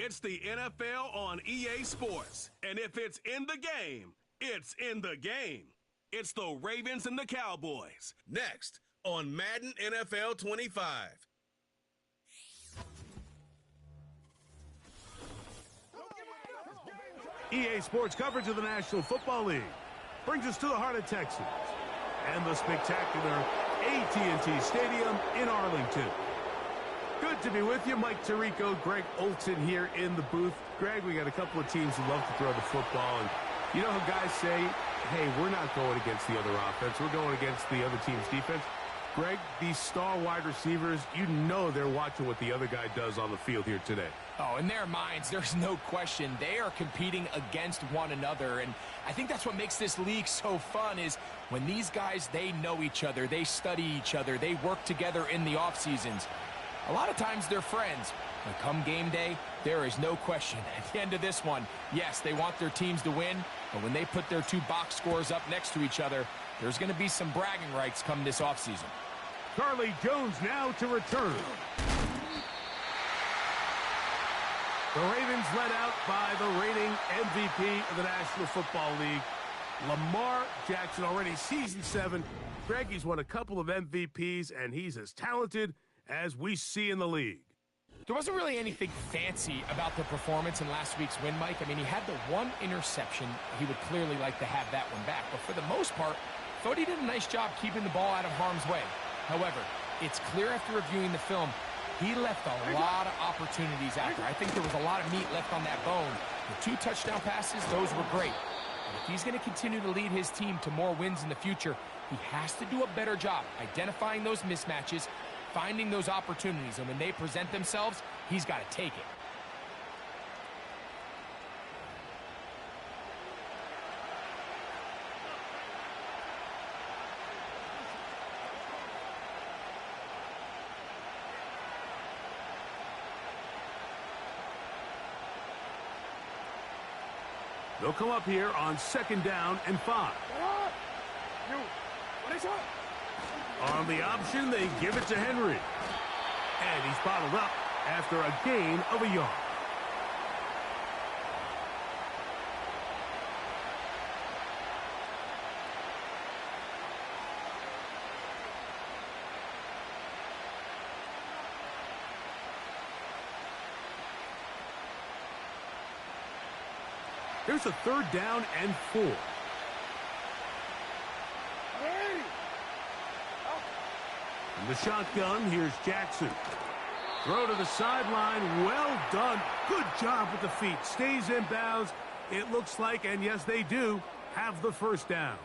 It's the NFL on EA Sports. And if it's in the game, it's in the game. It's the Ravens and the Cowboys. Next on Madden NFL 25. EA Sports coverage of the National Football League brings us to the heart of Texas and the spectacular AT&T Stadium in Arlington. Good to be with you. Mike Tirico, Greg Olson here in the booth. Greg, we got a couple of teams who love to throw the football. And you know how guys say, hey, we're not going against the other offense. We're going against the other team's defense. Greg, these star wide receivers, you know they're watching what the other guy does on the field here today. Oh, in their minds, there's no question. They are competing against one another. And I think that's what makes this league so fun is when these guys, they know each other. They study each other. They work together in the off seasons. A lot of times they're friends, but come game day, there is no question. At the end of this one, yes, they want their teams to win, but when they put their two box scores up next to each other, there's going to be some bragging rights come this offseason. Charlie Jones now to return. The Ravens led out by the reigning MVP of the National Football League, Lamar Jackson, already season 7. Greg, he's won a couple of MVPs, and he's as talented as we see in the league. There wasn't really anything fancy about the performance in last week's win, Mike. I mean, he had the one interception. He would clearly like to have that one back. But for the most part, thought he did a nice job keeping the ball out of harm's way. However, it's clear after reviewing the film, he left a lot of opportunities out there. I think there was a lot of meat left on that bone. The 2 touchdown passes, those were great. But if he's going to continue to lead his team to more wins in the future, he has to do a better job identifying those mismatches, finding those opportunities, and when they present themselves, he's got to take it. They'll come up here on 2nd down and 5. On the option, they give it to Henry. And he's bottled up after a gain of a yard. Here's a 3rd down and 4. In the shotgun, here's Jackson. Throw to the sideline. Well done. Good job with the feet. Stays in bounds. It looks like, and yes, they do, have the 1st down.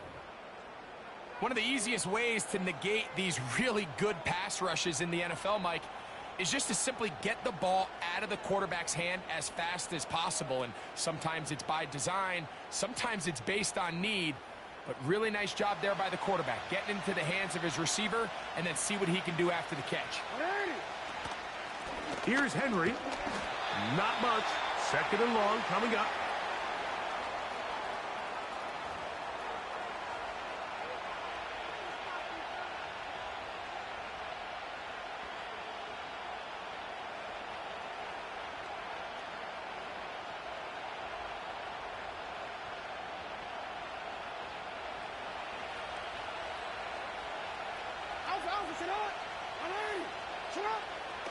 One of the easiest ways to negate these really good pass rushes in the NFL, Mike, is just to simply get the ball out of the quarterback's hand as fast as possible. And sometimes it's by design, sometimes it's based on need. But really nice job there by the quarterback, getting into the hands of his receiver and then see what he can do after the catch. Here's Henry. Not much. 2nd and long coming up.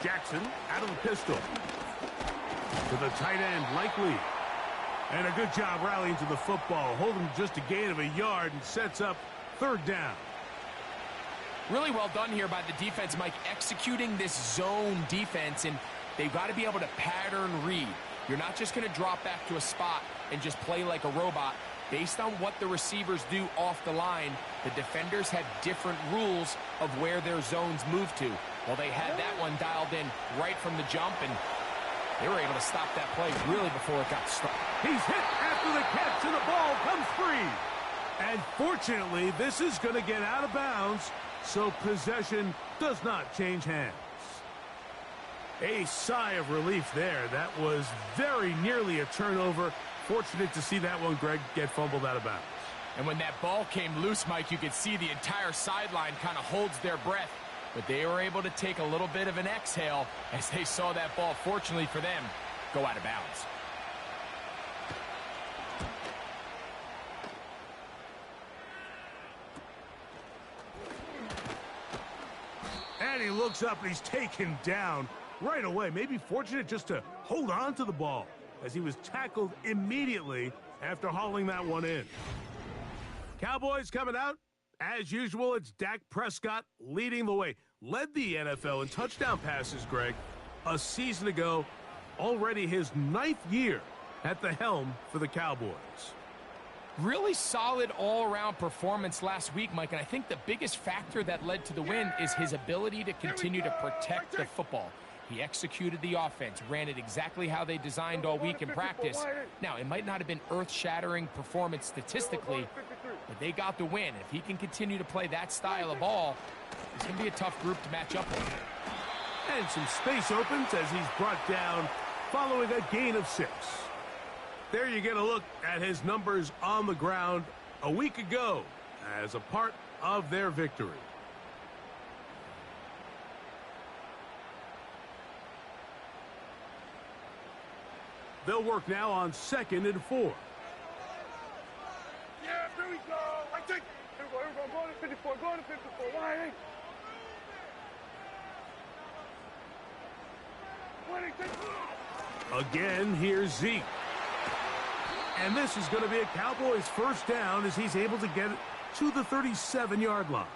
Jackson out of the pistol. To the tight end, Likely. And a good job rallying to the football. Holding just a gain of a yard and sets up 3rd down. Really well done here by the defense, Mike, executing this zone defense, and they've got to be able to pattern read. You're not just going to drop back to a spot and just play like a robot. Based on what the receivers do off the line, the defenders have different rules of where their zones move to. Well, they had that one dialed in right from the jump, and they were able to stop that play really before it got started. He's hit after the catch, and the ball comes free. And fortunately, this is going to get out of bounds, so possession does not change hands. A sigh of relief there. That was very nearly a turnover. Fortunate to see that one, Greg, get fumbled out of bounds. And when that ball came loose, Mike, you could see the entire sideline kind of holds their breath. But they were able to take a little bit of an exhale as they saw that ball, fortunately for them, go out of bounds. And he looks up and he's taken down right away. Maybe fortunate just to hold on to the ball as he was tackled immediately after hauling that one in. Cowboys coming out. As usual, it's Dak Prescott leading the way. Led the NFL in touchdown passes, Greg, a season ago. Already his 9th year at the helm for the Cowboys. Really solid all-around performance last week, Mike, and I think the biggest factor that led to the win is his ability to continue to protect the football. He executed the offense, ran it exactly how they designed all week in practice. Now, it might not have been earth-shattering performance statistically, but they got the win. If he can continue to play that style of ball, it's going to be a tough group to match up with. And some space opens as he's brought down following a gain of 6. There you get a look at his numbers on the ground a week ago as a part of their victory. They'll work now on 2nd and 4. Yeah, here we go. I think. Here we go. Going to 54. Going to 54. Why? Again, here's Zeke. And this is going to be a Cowboys first down as he's able to get it to the 37-yard line.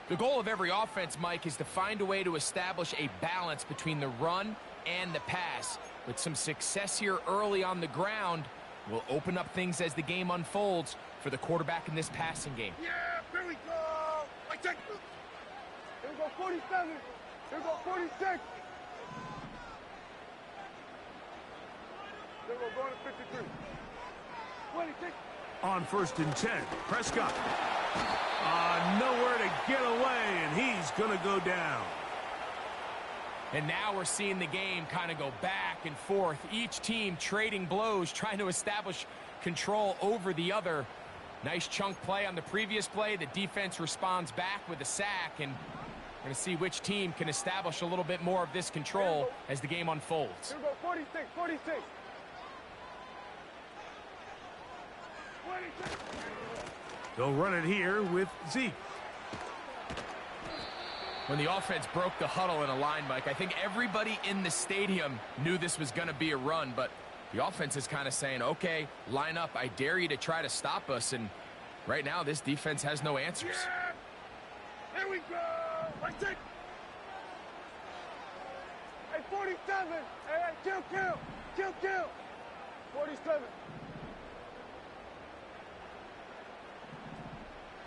The goal of every offense, Mike, is to find a way to establish a balance between the run and the pass. With some success here early on the ground, will open up things as the game unfolds for the quarterback in this passing game. Yeah, here we go. I take. Here we go, 47. Here we go, 46. Here we go, going to 53. 26. On 1st and 10, Prescott. Nowhere to get away, and he's going to go down. And now we're seeing the game kind of go back and forth. Each team trading blows, trying to establish control over the other. Nice chunk play on the previous play. The defense responds back with a sack, and we're going to see which team can establish a little bit more of this control as the game unfolds. Here we go, 46, 46. 26. They'll run it here with Zeke. When the offense broke the huddle in a line, Mike, I think everybody in the stadium knew this was going to be a run, but the offense is kind of saying, okay, line up. I dare you to try to stop us, and right now this defense has no answers. Yeah. Here we go. I take. Hey, 47. Hey, kill. 47.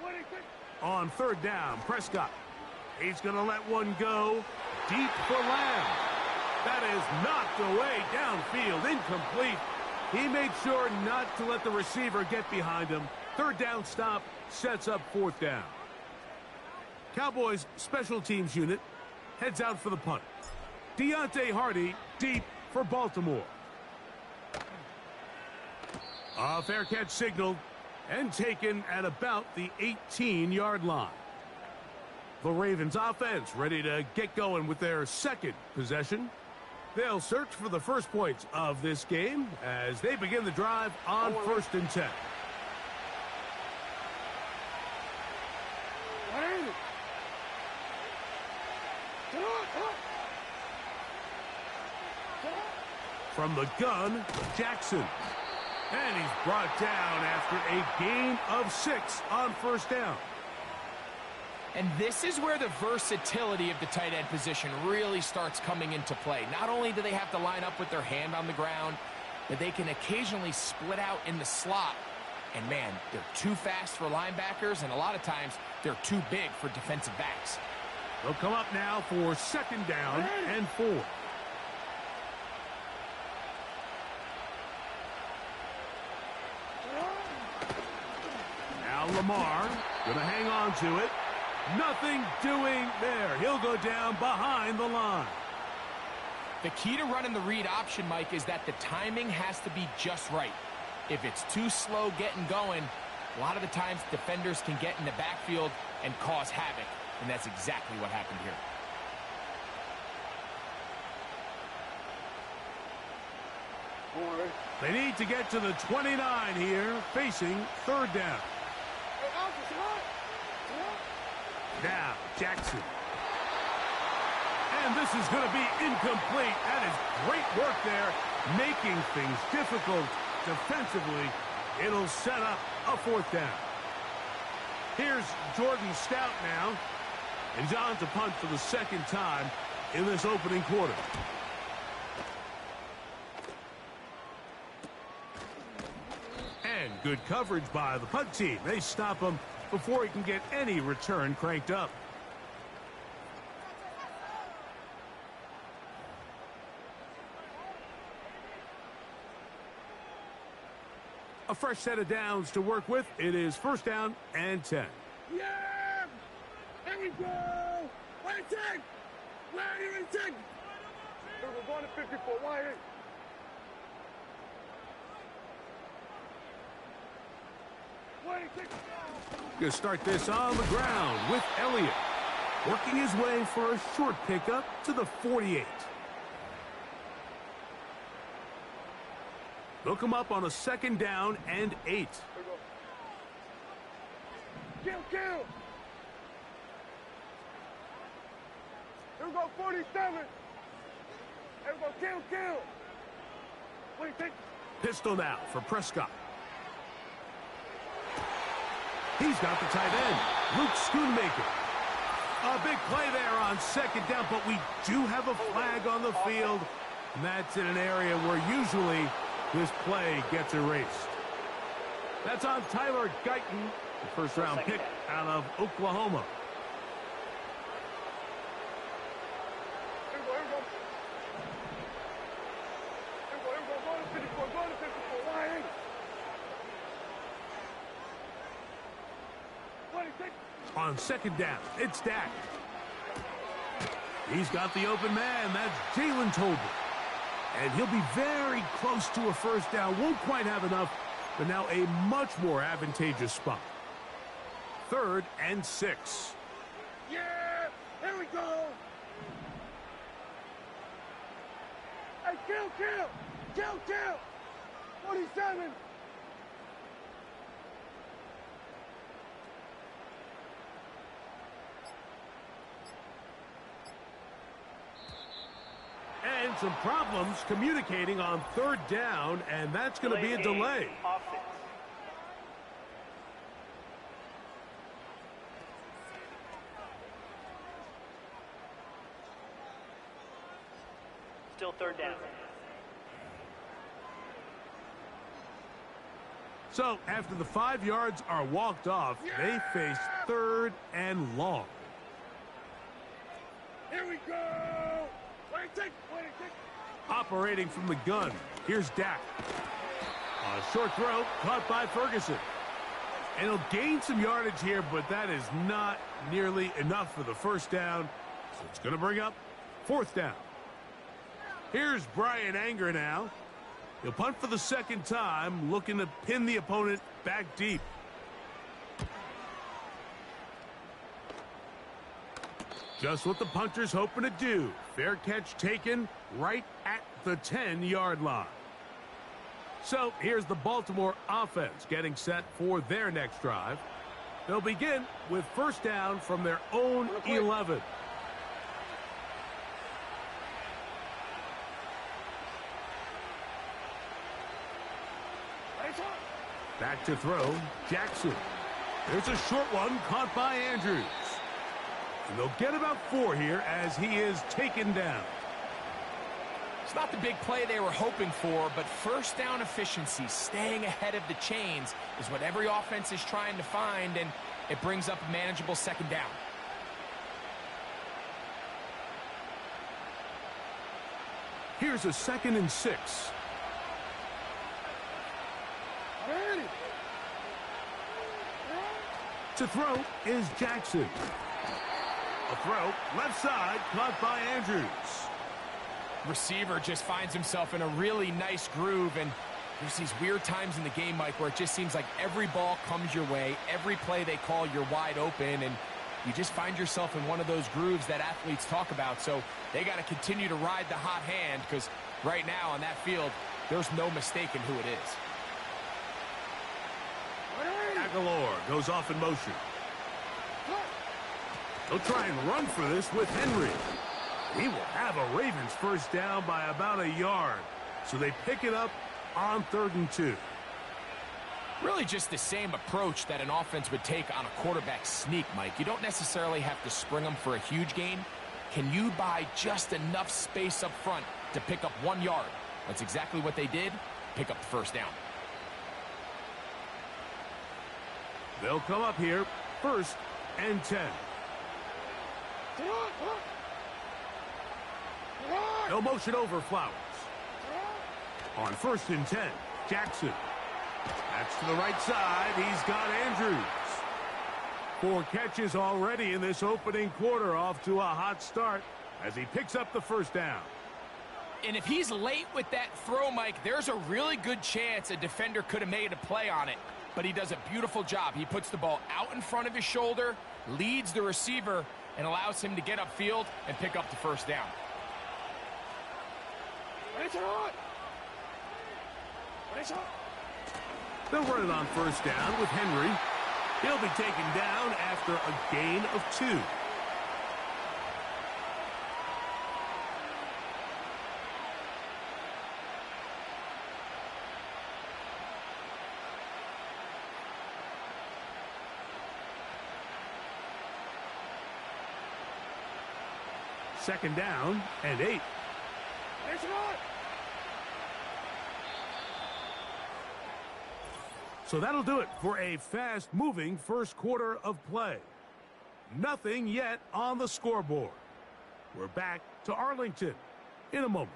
26. On 3rd down, Prescott. He's going to let one go deep for Lamb. That is knocked away downfield, incomplete. He made sure not to let the receiver get behind him. 3rd down stop sets up 4th down. Cowboys special teams unit heads out for the punt. Deontay Hardy deep for Baltimore. A fair catch signaled and taken at about the 18-yard line. The Ravens offense ready to get going with their 2nd possession. They'll search for the first points of this game as they begin the drive on 1st and 10. From the gun, Jackson. And he's brought down after a gain of 6 on 1st down. And this is where the versatility of the tight end position really starts coming into play. Not only do they have to line up with their hand on the ground, but they can occasionally split out in the slot. And man, they're too fast for linebackers, and a lot of times they're too big for defensive backs. They'll come up now for 2nd down and 4. Now Lamar going to hang on to it. Nothing doing there. He'll go down behind the line. The key to running the read option, Mike, is that the timing has to be just right. If it's too slow getting going, a lot of the times defenders can get in the backfield and cause havoc, and that's exactly what happened here. They need to get to the 29 here, facing third down. Now, Jackson. And this is going to be incomplete. That is great work there, making things difficult defensively. It'll set up a fourth down. Here's Jordan Stout now. And he's on to punt for the second time in this opening quarter. And good coverage by the punt team. They stop him before he can get any return cranked up. A fresh set of downs to work with. It is first down and 10. Yeah! Here we go! Wait, take! Where are you in take? We're going to 54. Why? Going to start this on the ground with Elliott. Working his way for a short pickup to the 48. Look him up on a second down and 8. Kill! Here we go, 47. Here we go, kill. Wait, take. Pistol now for Prescott. He's got the tight end, Luke Schoonmaker. A big play there on second down, but we do have a flag on the field, and that's in an area where usually this play gets erased. That's on Tyler Guyton, the first-round pick out of Oklahoma. Here we go. Go to 54. Why? On second down, it's Dak. He's got the open man. That's Jalen Tolbert. And he'll be very close to a first down. Won't quite have enough, but now a much more advantageous spot. 3rd and 6. Yeah! Here we go! Hey, kill! 47! And some problems communicating on 3rd down, and that's going to be a delay. Still 3rd down. So after the 5 yards are walked off, they face 3rd and long. Here we go! Wait, take. Operating from the gun, here's Dak. A short throw caught by Ferguson. And he'll gain some yardage here, but that is not nearly enough for the first down. So it's going to bring up 4th down. Here's Brian Anger now. He'll punt for the second time, looking to pin the opponent back deep. Just what the punter's hoping to do. Fair catch taken right at the 10-yard line. So here's the Baltimore offense getting set for their next drive. They'll begin with first down from their own 11. Back to throw, Jackson. There's a short one caught by Andrews. And they'll get about 4 here as he is taken down. It's not the big play they were hoping for, but first down efficiency, staying ahead of the chains, is what every offense is trying to find, and it brings up a manageable second down. Here's a 2nd and 6. To throw is Jackson. A throw, left side, caught by Andrews. Receiver just finds himself in a really nice groove, and there's these weird times in the game, Mike, where it just seems like every ball comes your way, every play they call, you're wide open, and you just find yourself in one of those grooves that athletes talk about. So they got to continue to ride the hot hand, because right now on that field, there's no mistaking who it is. Aguilar goes off in motion. They'll try and run for this with Henry. He will have a Ravens first down by about a yard. So they pick it up on 3rd and 2. Really just the same approach that an offense would take on a quarterback sneak, Mike. You don't necessarily have to spring them for a huge gain. Can you buy just enough space up front to pick up 1 yard? That's exactly what they did. Pick up the first down. They'll come up here, 1st and 10. They'll motion over Flowers. On 1st and 10, Jackson. That's to the right side. He's got Andrews. 4 catches already in this opening quarter, off to a hot start as he picks up the first down. And if he's late with that throw, Mike, there's a really good chance a defender could have made a play on it. But he does a beautiful job. He puts the ball out in front of his shoulder, leads the receiver, and allows him to get upfield and pick up the first down. They'll run it on 1st down with Henry. He'll be taken down after a gain of 2. Second down and 8. So that'll do it for a fast-moving first quarter of play. Nothing yet on the scoreboard. We're back to Arlington in a moment.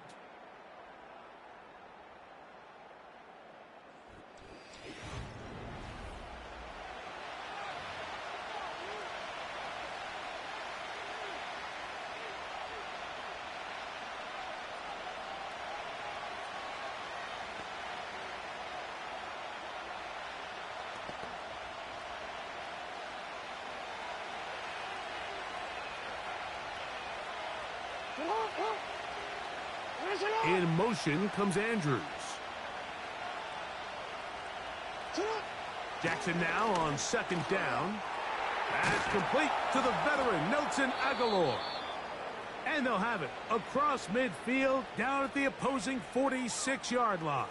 In motion comes Andrews. Jackson now on 2nd down. That's complete to the veteran, Nelson Aguilar. And they'll have it across midfield down at the opposing 46-yard line.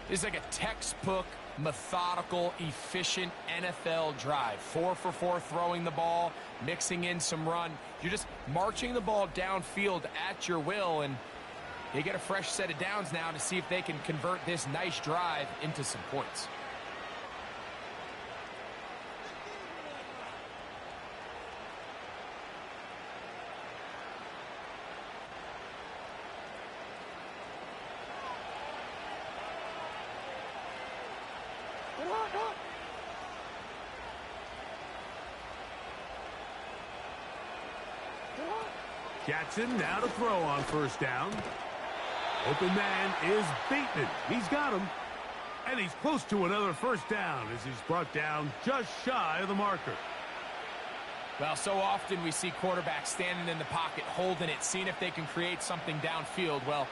This is like a textbook, methodical, efficient NFL drive. 4 for 4 throwing the ball, mixing in some run. You're just marching the ball downfield at your will, and they get a fresh set of downs now to see if they can convert this nice drive into some points. Jackson now to throw on 1st down. Open man is Bateman. He's got him. And he's close to another first down as he's brought down just shy of the marker. Well, so often we see quarterbacks standing in the pocket, holding it, seeing if they can create something downfield. Well,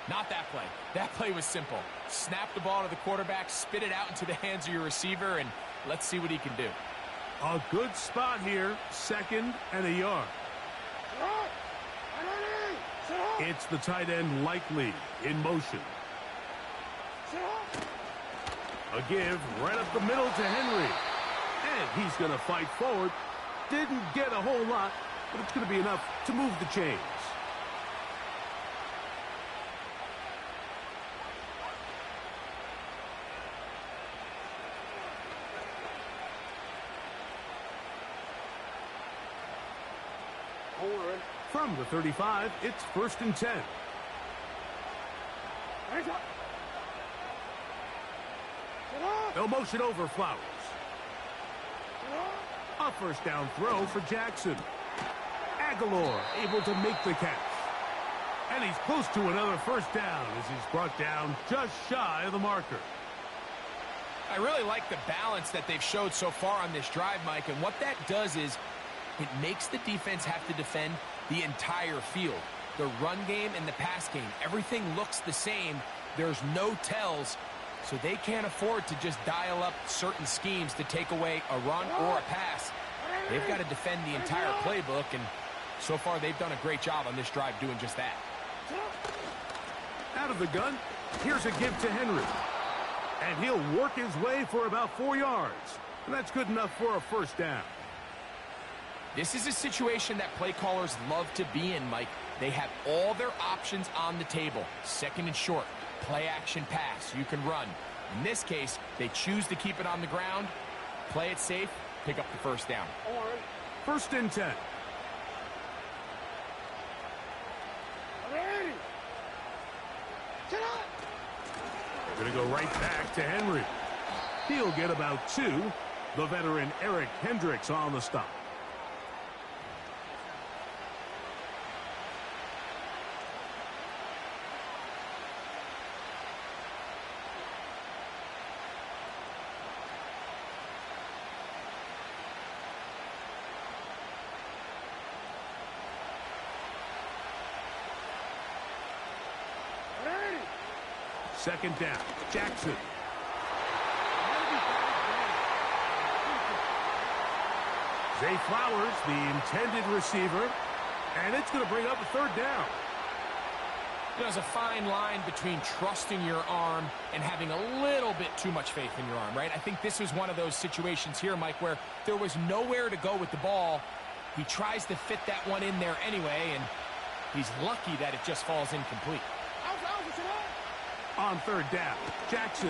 not that play. That play was simple. Snap the ball to the quarterback, spit it out into the hands of your receiver, and let's see what he can do. A good spot here, 2nd and a yard. It's the tight end Likely in motion. A give right up the middle to Henry. And he's going to fight forward. Didn't get a whole lot, but it's going to be enough to move the chains. From the 35, it's 1st and 10. They'll motion over Flowers. A first down throw for Jackson. Aguilar able to make the catch. And he's close to another first down as he's brought down just shy of the marker. I really like the balance that they've showed so far on this drive, Mike, and what that does is it makes the defense have to defend the entire field. the run game and the pass game. Everything looks the same. There's no tells, so they can't afford to just dial up certain schemes to take away a run or a pass. They've got to defend the entire playbook, and so far they've done a great job on this drive doing just that. Out of the gun, here's a give to Henry. And he'll work his way for about 4 yards. And that's good enough for a first down. This is a situation that play callers love to be in, Mike. They have all their options on the table. Second and short, play action pass, you can run. In this case, they choose to keep it on the ground, play it safe, pick up the first down. First and 10. Going to go right back to Henry. He'll get about 2. The veteran Eric Hendricks on the stop. Second down, Jackson. Zay Flowers, the intended receiver, and it's going to bring up a third down. There's a fine line between trusting your arm and having a little bit too much faith in your arm, right? I think this was one of those situations here, Mike, where there was nowhere to go with the ball. He tries to fit that one in there anyway, and he's lucky that it just falls incomplete. On third down, Jackson.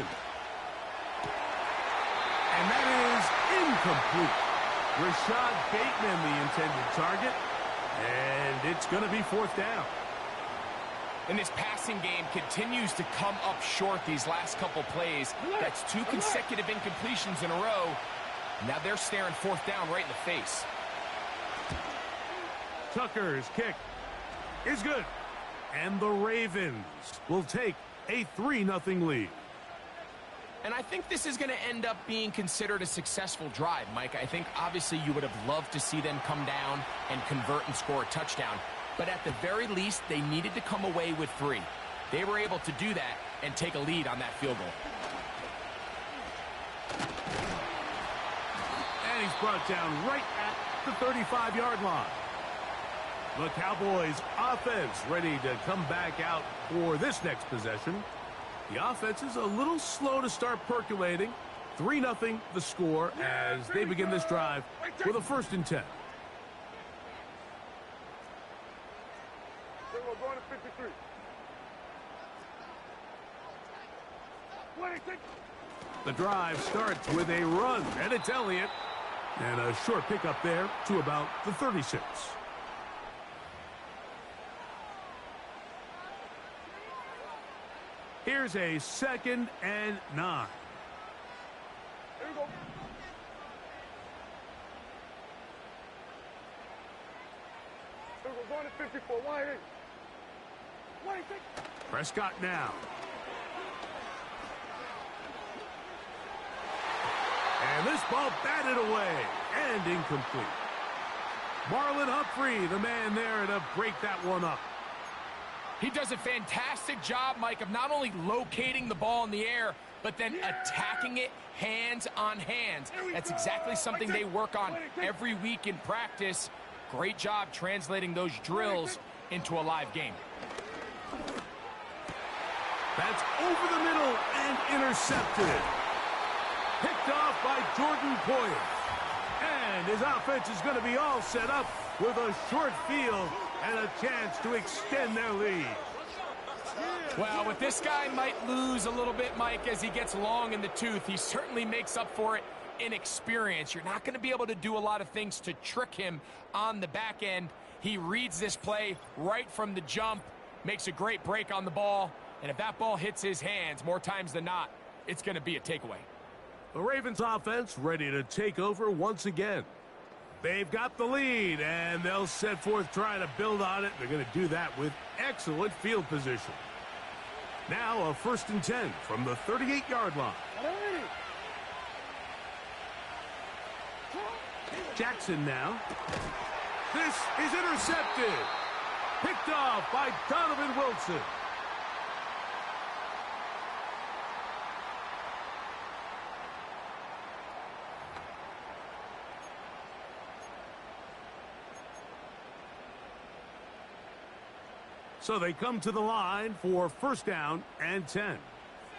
And that is incomplete. Rashad Bateman, the intended target. And it's going to be fourth down. And this passing game continues to come up short these last couple plays. That's 2 consecutive incompletions in a row. Now they're staring fourth down right in the face. Tucker's kick is good. And the Ravens will take a 3-0 lead. And I think this is going to end up being considered a successful drive, Mike. I think obviously you would have loved to see them come down and convert and score a touchdown. But at the very least, they needed to come away with 3. They were able to do that and take a lead on that field goal. And he's brought down right at the 35-yard line. The Cowboys offense ready to come back out for this next possession. The offense is a little slow to start percolating. 3-0 the score as they begin this drive with a first and 10. We're going to 53. The drive starts with a run, and it's Elliott. And a short pickup there to about the 36. Here's a 2nd and 9. Here we go. We're going to 54. Why? Prescott now. And this ball batted away and incomplete. Marlon Humphrey, the man there to break that one up. He does a fantastic job, Mike, of not only locating the ball in the air, but then attacking it hands on hands. That's exactly something they work on every week in practice. Great job translating those drills into a live game. That's over the middle and intercepted. Picked off by Jordan Poyer. And his offense is going to be all set up with a short field and a chance to extend their lead. Well, with this guy might lose a little bit, Mike, as he gets long in the tooth. He certainly makes up for it in experience. You're not going to be able to do a lot of things to trick him on the back end. He reads this play right from the jump, makes a great break on the ball, and if that ball hits his hands more times than not, it's going to be a takeaway. The Ravens offense ready to take over once again. They've got the lead, and they'll set forth trying to build on it. They're going to do that with excellent field position. Now a 1st and 10 from the 38-yard line. Jackson now. This is intercepted. Picked off by Donovan Wilson. So they come to the line for first down and 10.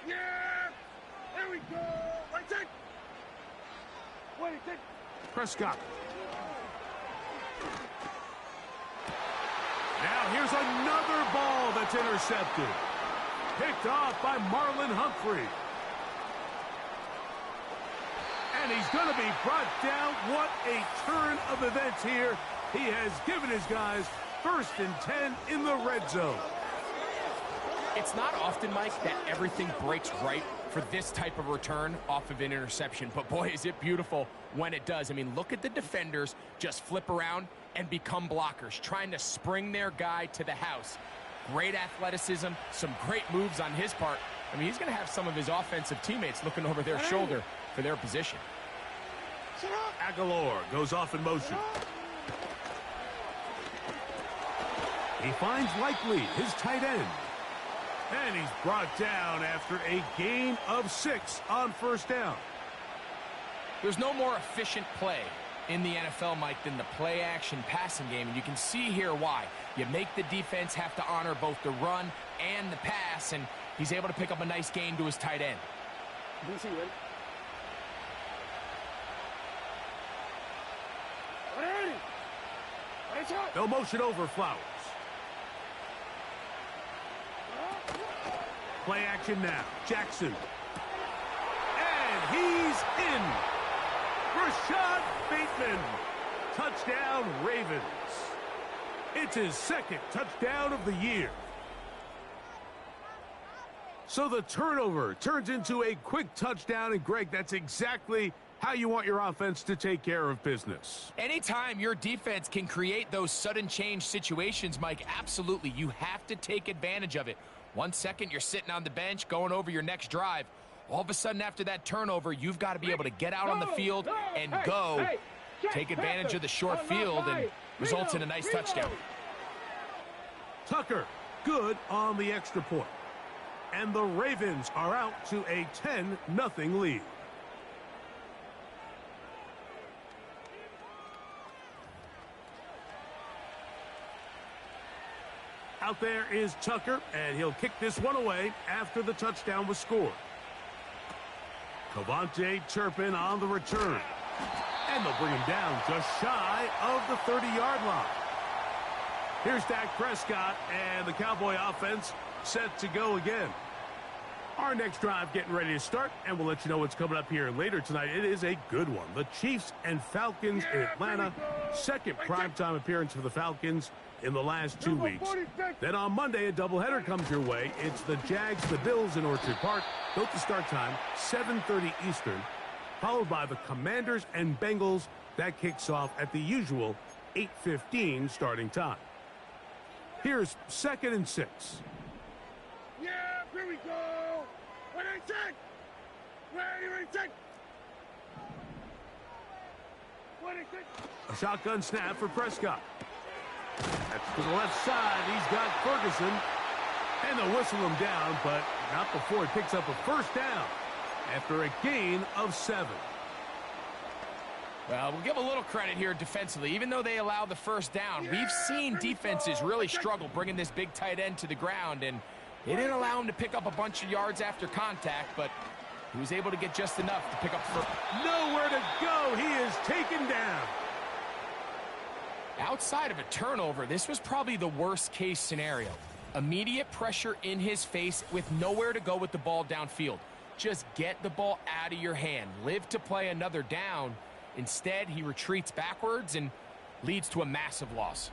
Yeah! There we go! Right take! Wait, take! Prescott. Now here's another ball that's intercepted. Picked off by Marlon Humphrey. And he's going to be brought down. What a turn of events here. He has given his guys first and 10 in the red zone. It's not often, Mike, that everything breaks right for this type of return off of an interception. But, boy, is it beautiful when it does. I mean, look at the defenders just flip around and become blockers, trying to spring their guy to the house. Great athleticism, some great moves on his part. I mean, he's going to have some of his offensive teammates looking over their shoulder for their position. Aguilar goes off in motion. He finds Likely, his tight end. And he's brought down after a gain of 6 on first down. There's no more efficient play in the NFL, Mike, than the play-action passing game. And you can see here why. You make the defense have to honor both the run and the pass, and he's able to pick up a nice gain to his tight end. No motion over Flowers. Play action now. Jackson. And he's in. Rashad Bateman. Touchdown, Ravens. It's his second touchdown of the year. So the turnover turns into a quick touchdown. And, Greg, that's exactly how you want your offense to take care of business. Anytime your defense can create those sudden change situations, Mike, absolutely, you have to take advantage of it. 1 second, you're sitting on the bench going over your next drive. All of a sudden, after that turnover, you've got to be able to get out on the field and go. Take advantage of the short field and results in a nice touchdown. Tucker, good on the extra point. And the Ravens are out to a 10-0 lead. Out there is Tucker, and he'll kick this one away after the touchdown was scored. Cavante Turpin on the return. And they'll bring him down just shy of the 30-yard line. Here's Dak Prescott, and the Cowboy offense set to go again. Our next drive getting ready to start, and we'll let you know what's coming up here later tonight. It is a good one. The Chiefs and Falcons in Atlanta. Second primetime appearance for the Falcons in the last 2 weeks. Then on Monday, a doubleheader comes your way. It's the Jags, the Bills in Orchard Park. Note the start time, 7:30 Eastern, followed by the Commanders and Bengals. That kicks off at the usual 8:15 starting time. Here's 2nd and 6. Yeah, here we go. What I take? Ready, take. What I take? A shotgun snap for Prescott. That's to the left side. He's got Ferguson. And they'll whistle him down, but not before he picks up a first down after a gain of 7. Well, we'll give a little credit here defensively. Even though they allow the first down, we've seen defenses really struggle bringing this big tight end to the ground, and they didn't allow him to pick up a bunch of yards after contact, but he was able to get just enough to pick up first. Nowhere to go. He is taken down. Outside of a turnover, this was probably the worst-case scenario. Immediate pressure in his face with nowhere to go with the ball downfield. Just get the ball out of your hand. Live to play another down. Instead, he retreats backwards and leads to a massive loss.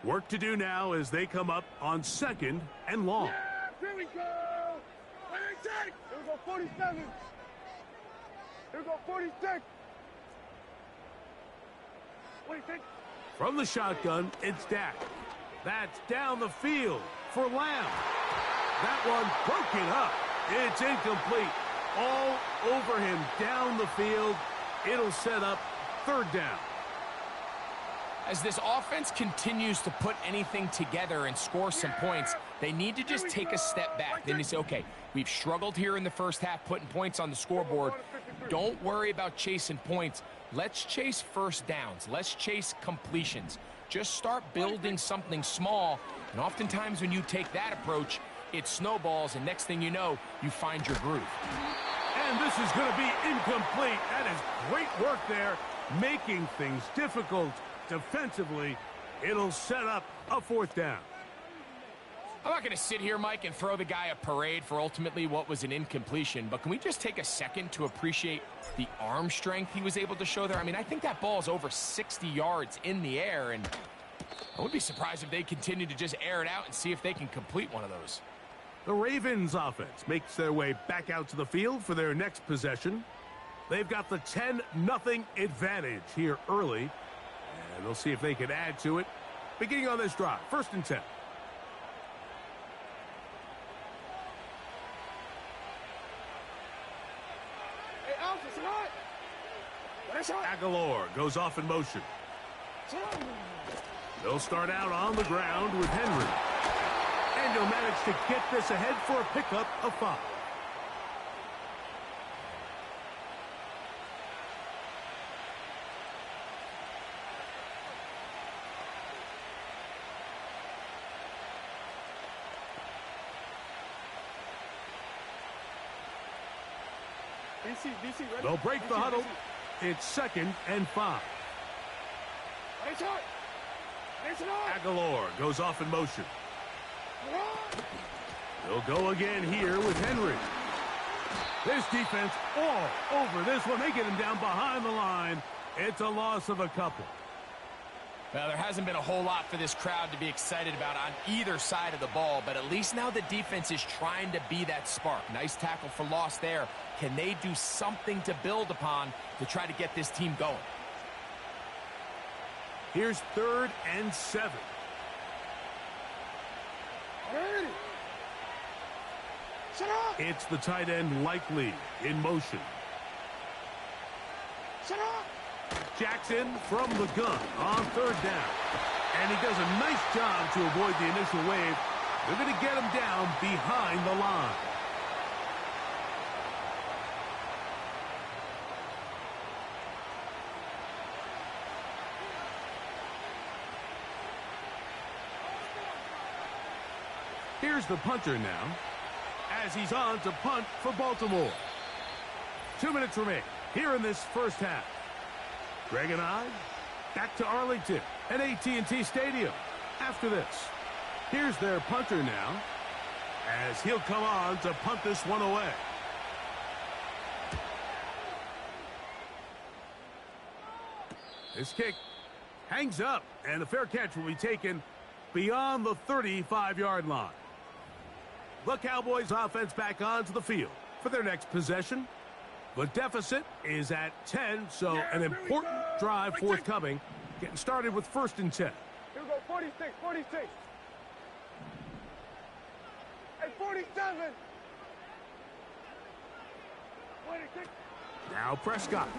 Work to do now as they come up on 2nd and long. Yeah, here we go. What I take? Here we go, 47. Here we go, 46. What do you think? From the shotgun, it's Dak. That's down the field for Lamb. That one broken up. It's incomplete. All over him down the field. It'll set up third down. As this offense continues to put anything together and score some points, they need to just take a step back. Then they say, okay, we've struggled here in the first half putting points on the scoreboard. Don't worry about chasing points. Let's chase first downs. Let's chase completions. Just start building something small. And oftentimes when you take that approach, it snowballs, and next thing you know, you find your groove. And this is going to be incomplete. That is great work there, making things difficult defensively. It'll set up a fourth down. I'm not going to sit here, Mike, and throw the guy a parade for ultimately what was an incompletion, but can we just take a second to appreciate the arm strength he was able to show there? I mean, I think that ball is over 60 yards in the air, and I would be surprised if they continue to just air it out and see if they can complete one of those. The Ravens offense makes their way back out to the field for their next possession. They've got the 10-0 advantage here early, and they'll see if they can add to it. Beginning on this drive, 1st and 10. Hey, Alpha, it's hot. Aguilar goes off in motion. They'll start out on the ground with Henry. And he'll manage to get this ahead for a pickup of 5. DC, ready? They'll break the huddle. It's 2nd and 5. Aguilar goes off in motion. They'll go again here with Henry. This defense all over this one. They get him down behind the line. It's a loss of a couple. Well, there hasn't been a whole lot for this crowd to be excited about on either side of the ball, but at least now the defense is trying to be that spark. Nice tackle for loss there. Can they do something to build upon to try to get this team going? Here's 3rd and 7. It's the tight end Likely in motion. Jackson from the gun on 3rd down. And he does a nice job to avoid the initial wave. They're going to get him down behind the line. Here's the punter now, as he's on to punt for Baltimore. 2 minutes remain here in this first half. Greg and I back to Arlington at AT&T Stadium. After this, here's their punter now, as he'll come on to punt this one away. This kick hangs up, and the fair catch will be taken beyond the 35-yard line. The Cowboys offense back onto the field for their next possession. The deficit is at 10, so an important drive forthcoming. Getting started with 1st and 10. Here we go, 46. Hey, 47. 46. Now Prescott.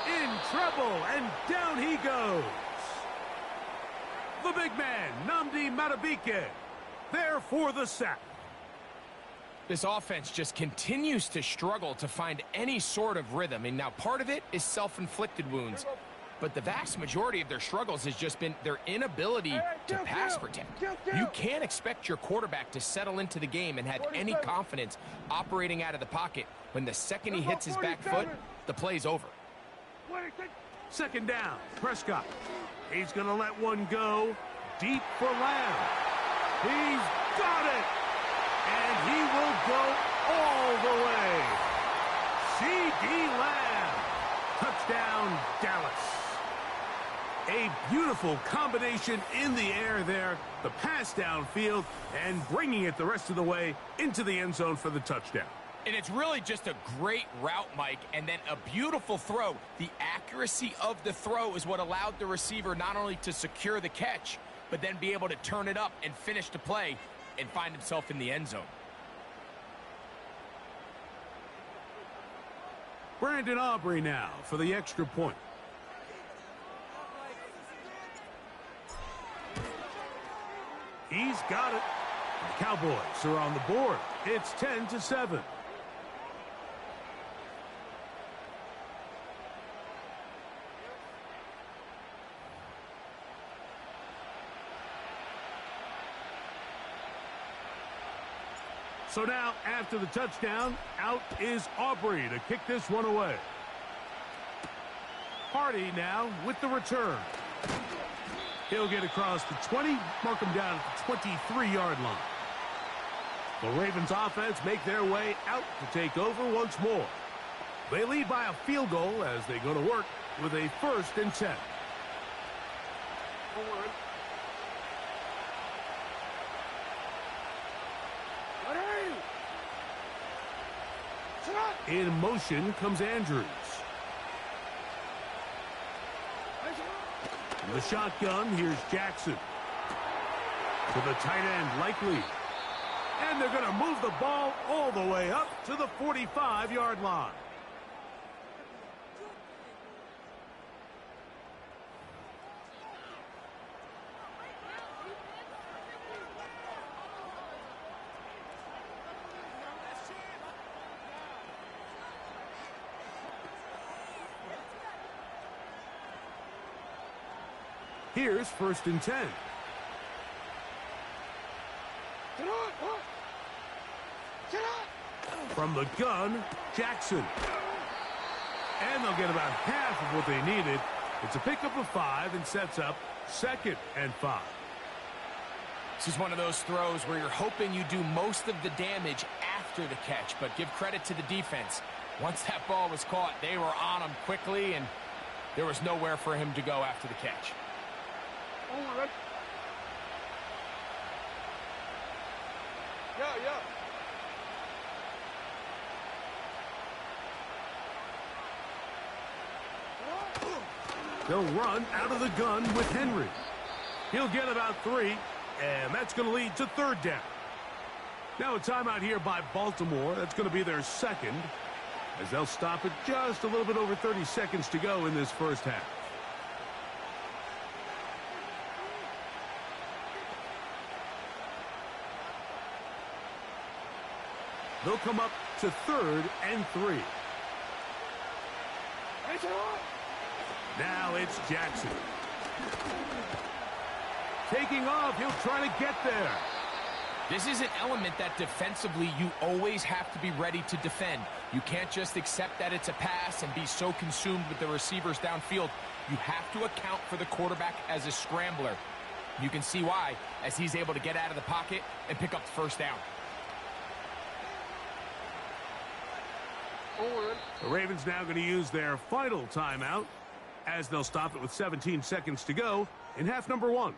In trouble, and down he goes. The big man, Nnamdi Madubuike, there for the sack. This offense just continues to struggle to find any sort of rhythm. And now part of it is self-inflicted wounds. But the vast majority of their struggles has just been their inability to pass protect. You can't expect your quarterback to settle into the game and have any confidence operating out of the pocket when the second he hits his back foot, the play's over. 2nd down, Prescott. He's going to let one go deep for Lamb. He's got it. And he will go all the way. C.D. Lamb. Touchdown, Dallas. A beautiful combination in the air there. The pass downfield and bringing it the rest of the way into the end zone for the touchdown. And it's really just a great route, Mike, and then a beautiful throw. The accuracy of the throw is what allowed the receiver not only to secure the catch, but then be able to turn it up and finish the play. and find himself in the end zone. Brandon Aubrey now for the extra point. He's got it. The Cowboys are on the board. It's 10-7. So now, after the touchdown, out is Aubrey to kick this one away. Hardy now with the return. He'll get across the 20, mark him down at the 23-yard line. The Ravens offense make their way out to take over once more. They lead by a field goal as they go to work with a 1st and 10. In motion comes Andrews. In the shotgun, here's Jackson. To the tight end, Likely. And they're going to move the ball all the way up to the 45-yard line. Here's 1st and 10. From the gun, Jackson. And they'll get about half of what they needed. It's a pickup of 5 and sets up 2nd and 5. This is one of those throws where you're hoping you do most of the damage after the catch, but give credit to the defense. Once that ball was caught, they were on him quickly, and there was nowhere for him to go after the catch. They'll run out of the gun with Henry. He'll get about 3, and that's going to lead to 3rd down. Now a timeout here by Baltimore. That's going to be their 2nd, as they'll stop it just a little bit over 30 seconds to go in this first half. They'll come up to 3rd and 3. Now it's Jackson. Taking off, he'll try to get there. This is an element that defensively you always have to be ready to defend. You can't just accept that it's a pass and be so consumed with the receivers downfield. You have to account for the quarterback as a scrambler. You can see why, as he's able to get out of the pocket and pick up the 1st down. The Ravens now going to use their final timeout, as they'll stop it with 17 seconds to go in half number 1.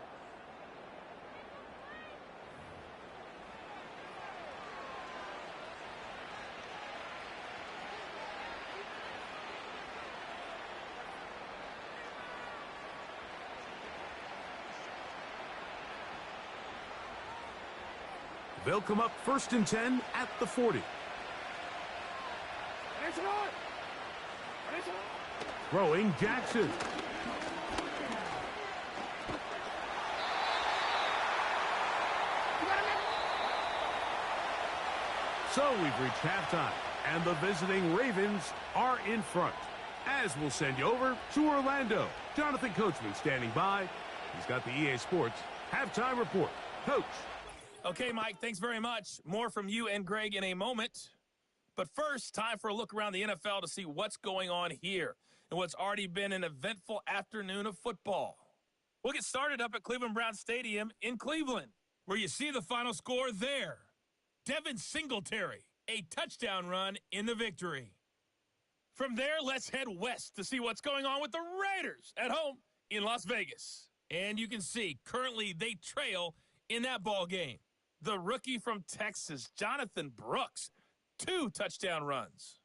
They'll come up 1st and 10 at the 40. Throwing Jackson. So we've reached halftime, and the visiting Ravens are in front. As we'll send you over to Orlando. Jonathan Coachman standing by. He's got the EA Sports halftime report. Coach. Okay, Mike, thanks very much. More from you and Greg in a moment. But first, time for a look around the NFL to see what's going on here in what's already been an eventful afternoon of football. We'll get started up at Cleveland Browns Stadium in Cleveland, where you see the final score there. Devin Singletary, a touchdown run in the victory. From there, let's head west to see what's going on with the Raiders at home in Las Vegas. And you can see, currently they trail in that ball game. The rookie from Texas, Jonathan Brooks, 2 touchdown runs.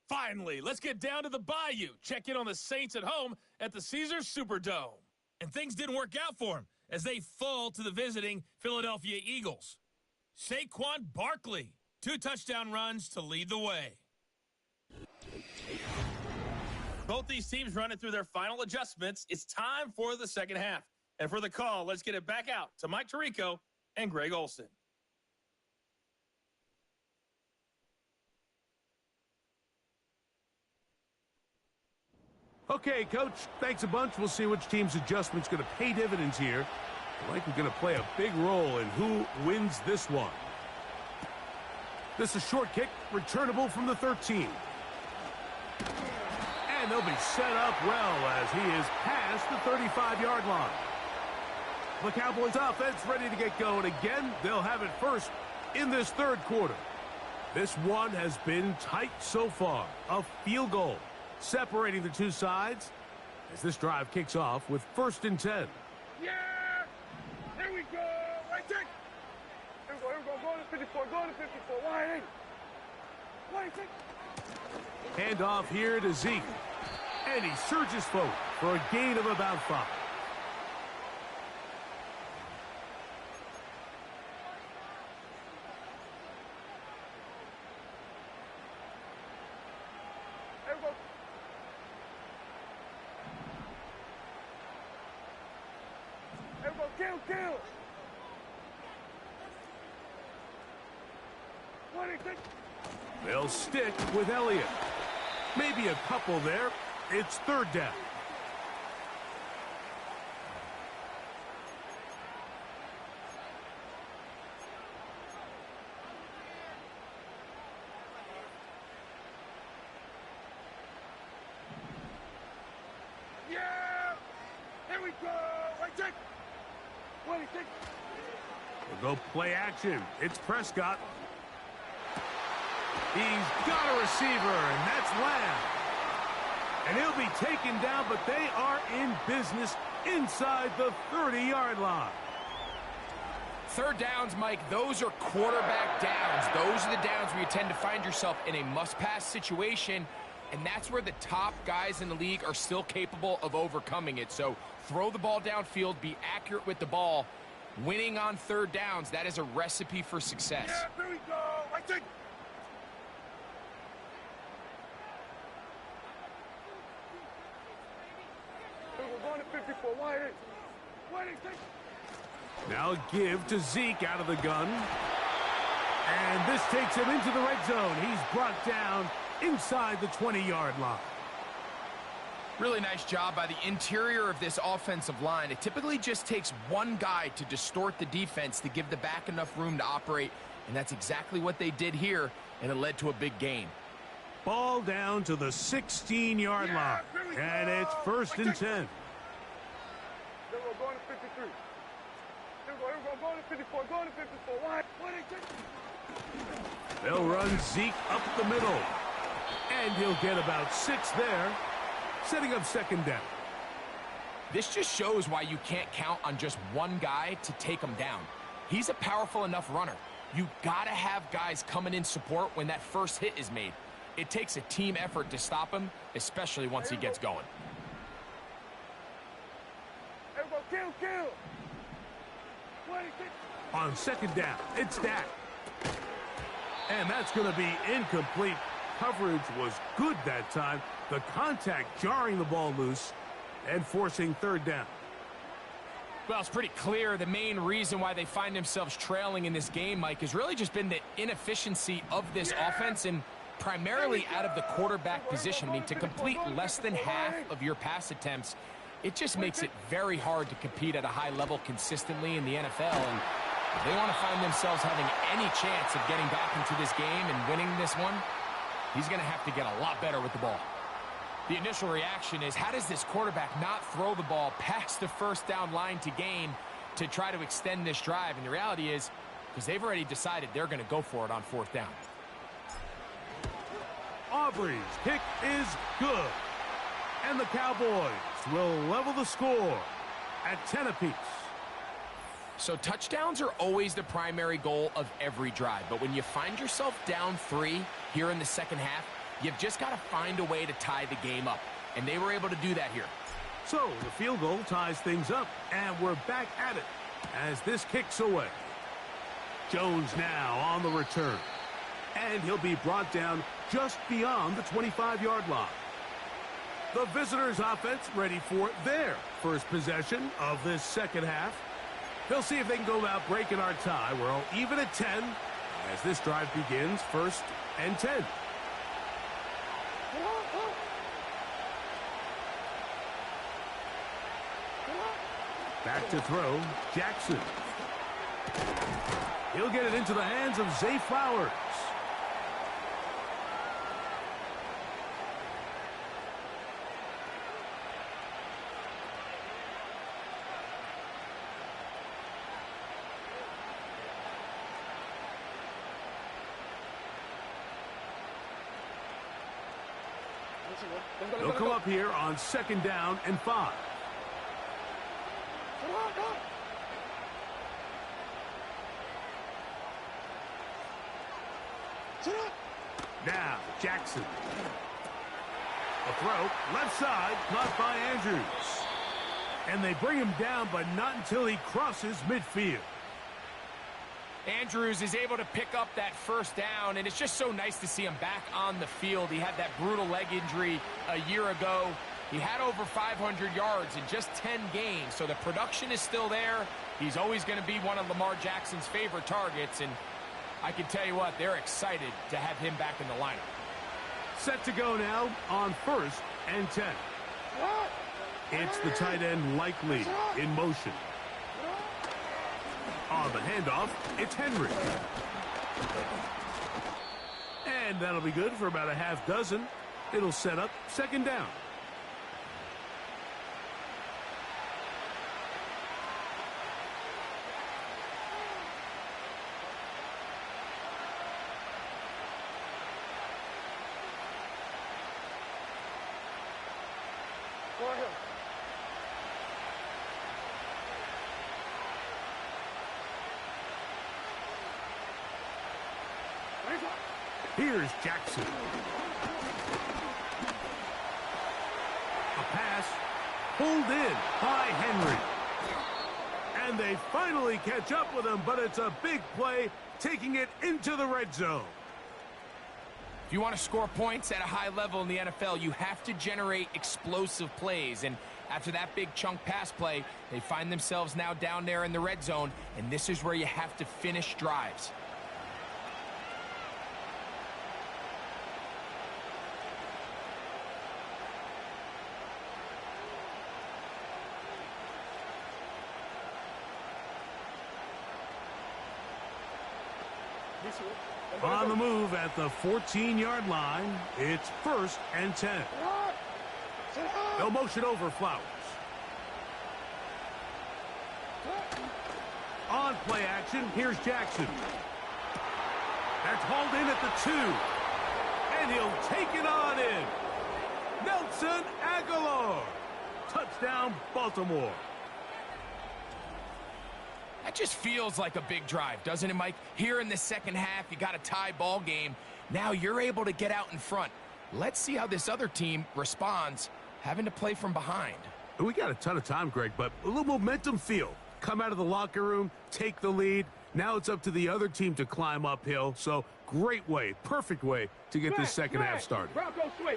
Finally, let's get down to the Bayou. Check in on the Saints at home at the Caesars Superdome. And things didn't work out for him as they fall to the visiting Philadelphia Eagles. Saquon Barkley, 2 touchdown runs to lead the way. Both these teams running through their final adjustments. It's time for the second half. And for the call, let's get it back out to Mike Tirico and Greg Olson. Okay, Coach, thanks a bunch. We'll see which team's adjustment's going to pay dividends here. I think we're going to play a big role in who wins this one. This is a short kick, returnable from the 13. And they'll be set up well as he is past the 35-yard line. The Cowboys offense ready to get going again. They'll have it first in this third quarter. This one has been tight so far. A field goal separating the two sides as this drive kicks off with 1st and 10. Yeah! Here we go! Right take! Here we go. Go to 54. Go to 54. Wide in. Wide take. Hand off here to Zeke. And he surges forward for a gain of about 5. Here we go. Here we go. Kill. Wide take. They'll stick with Elliott. Maybe a couple there. It's 3rd down. Yeah! Here we go! Right take! Wide take. We'll go play action. It's Prescott. He's got a receiver, and that's Lamb. And he'll be taken down, but they are in business inside the 30-yard line. 3rd downs, Mike, those are quarterback downs. Those are the downs where you tend to find yourself in a must-pass situation, and that's where the top guys in the league are still capable of overcoming it. So throw the ball downfield, be accurate with the ball. Winning on 3rd downs, that is a recipe for success. Yeah, here we go! Right take. We're going to 54. Wide take. Now give to Zeke out of the gun. And this takes him into the red zone. He's brought down inside the 20-yard line. Really nice job by the interior of this offensive line. It typically just takes one guy to distort the defense to give the back enough room to operate, and that's exactly what they did here, and it led to a big gain. Ball down to the 16-yard line, and it's 1st and 10. Here we're going to 53. Here we go. Going to 54. Going to 54. Wide take. They'll run Zeke up the middle, and he'll get about 6 there, setting up 2nd down. This just shows why you can't count on just one guy to take him down. He's a powerful enough runner. You gotta have guys coming in support when that first hit is made. It takes a team effort to stop him, especially once he gets going. Here we go. Kill. On 2nd down, it's Dak. And that's going to be incomplete. Coverage was good that time. The contact jarring the ball loose and forcing 3rd down. Well, it's pretty clear the main reason why they find themselves trailing in this game, Mike, has really just been the inefficiency of this offense and primarily out of the quarterback position. I mean, to complete less than half of your pass attempts, it just makes it very hard to compete at a high level consistently in the NFL. And if they want to find themselves having any chance of getting back into this game and winning this one, he's going to have to get a lot better with the ball. The initial reaction is, how does this quarterback not throw the ball past the 1st down line to gain to try to extend this drive? And the reality is, because they've already decided they're going to go for it on 4th down. Aubrey's kick is good. And the Cowboys will level the score at 10 apiece. So touchdowns are always the primary goal of every drive. But when you find yourself down 3 here in the 2nd half, you've just got to find a way to tie the game up. And they were able to do that here. So the field goal ties things up, and we're back at it as this kicks away. Jones now on the return, and he'll be brought down just beyond the 25-yard line. The visitors' offense ready for their first possession of this second half. They'll see if they can go about breaking our tie. We're all even at 10 as this drive begins, 1st and 10. Back to throw, Jackson. He'll get it into the hands of Zay Flowers. They'll come up here on 2nd down and 5. Now, Jackson. A throw, left side, caught by Andrews. And they bring him down, but not until he crosses midfield. Andrews is able to pick up that 1st down, and it's just so nice to see him back on the field. He had that brutal leg injury a year ago. He had over 500 yards in just 10 games, so the production is still there. He's always going to be one of Lamar Jackson's favorite targets, and I can tell you what, they're excited to have him back in the lineup. Set to go now on 1st and 10. It's the tight end Likely in motion. On the handoff, it's Henry. And that'll be good for about a half dozen. It'll set up 2nd down. Here's Jackson. A pass pulled in by Henry. And they finally catch up with him, but it's a big play, taking it into the red zone. If you want to score points at a high level in the NFL, you have to generate explosive plays. And after that big chunk pass play, they find themselves now down there in the red zone, and this is where you have to finish drives. On the move at the 14-yard line, it's 1st and 10. They'll motion over Flowers. On play action, here's Jackson. That's hauled in at the 2. And he'll take it on in. Nelson Aguilar. Touchdown, Baltimore. That just feels like a big drive, doesn't it, Mike? Here in the second half, you got a tie ball game. Now you're able to get out in front. Let's see how this other team responds, having to play from behind. We got a ton of time, Greg, but a little momentum feel. Come out of the locker room, take the lead. Now it's up to the other team to climb uphill. So great way, perfect way to get this second half started.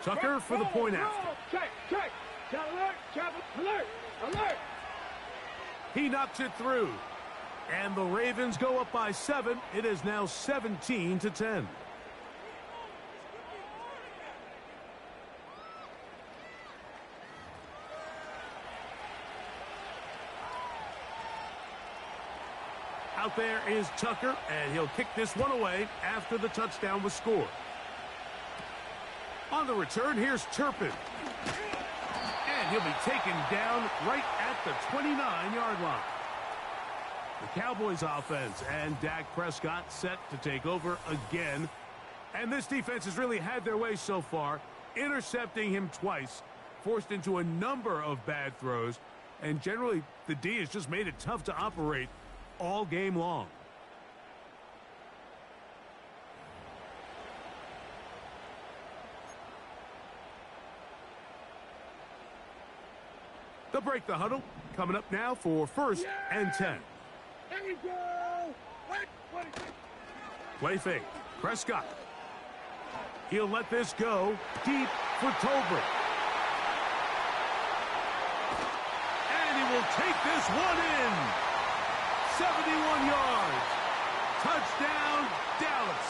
Tucker for the point after. Check. Alert. He knocks it through. And the Ravens go up by 7. It is now 17-10. Out there is Tucker, and he'll kick this one away after the touchdown was scored. On the return, here's Turpin. And he'll be taken down right at the 29-yard line. The Cowboys offense and Dak Prescott set to take over again. And this defense has really had their way so far, intercepting him twice, forced into a number of bad throws, and generally the D has just made it tough to operate all game long. They'll break the huddle. Coming up now for 1st and 10. Here we go. Wait. Play fake. Prescott. He'll let this go deep for Tolbert. And he will take this one in. 71 yards. Touchdown, Dallas.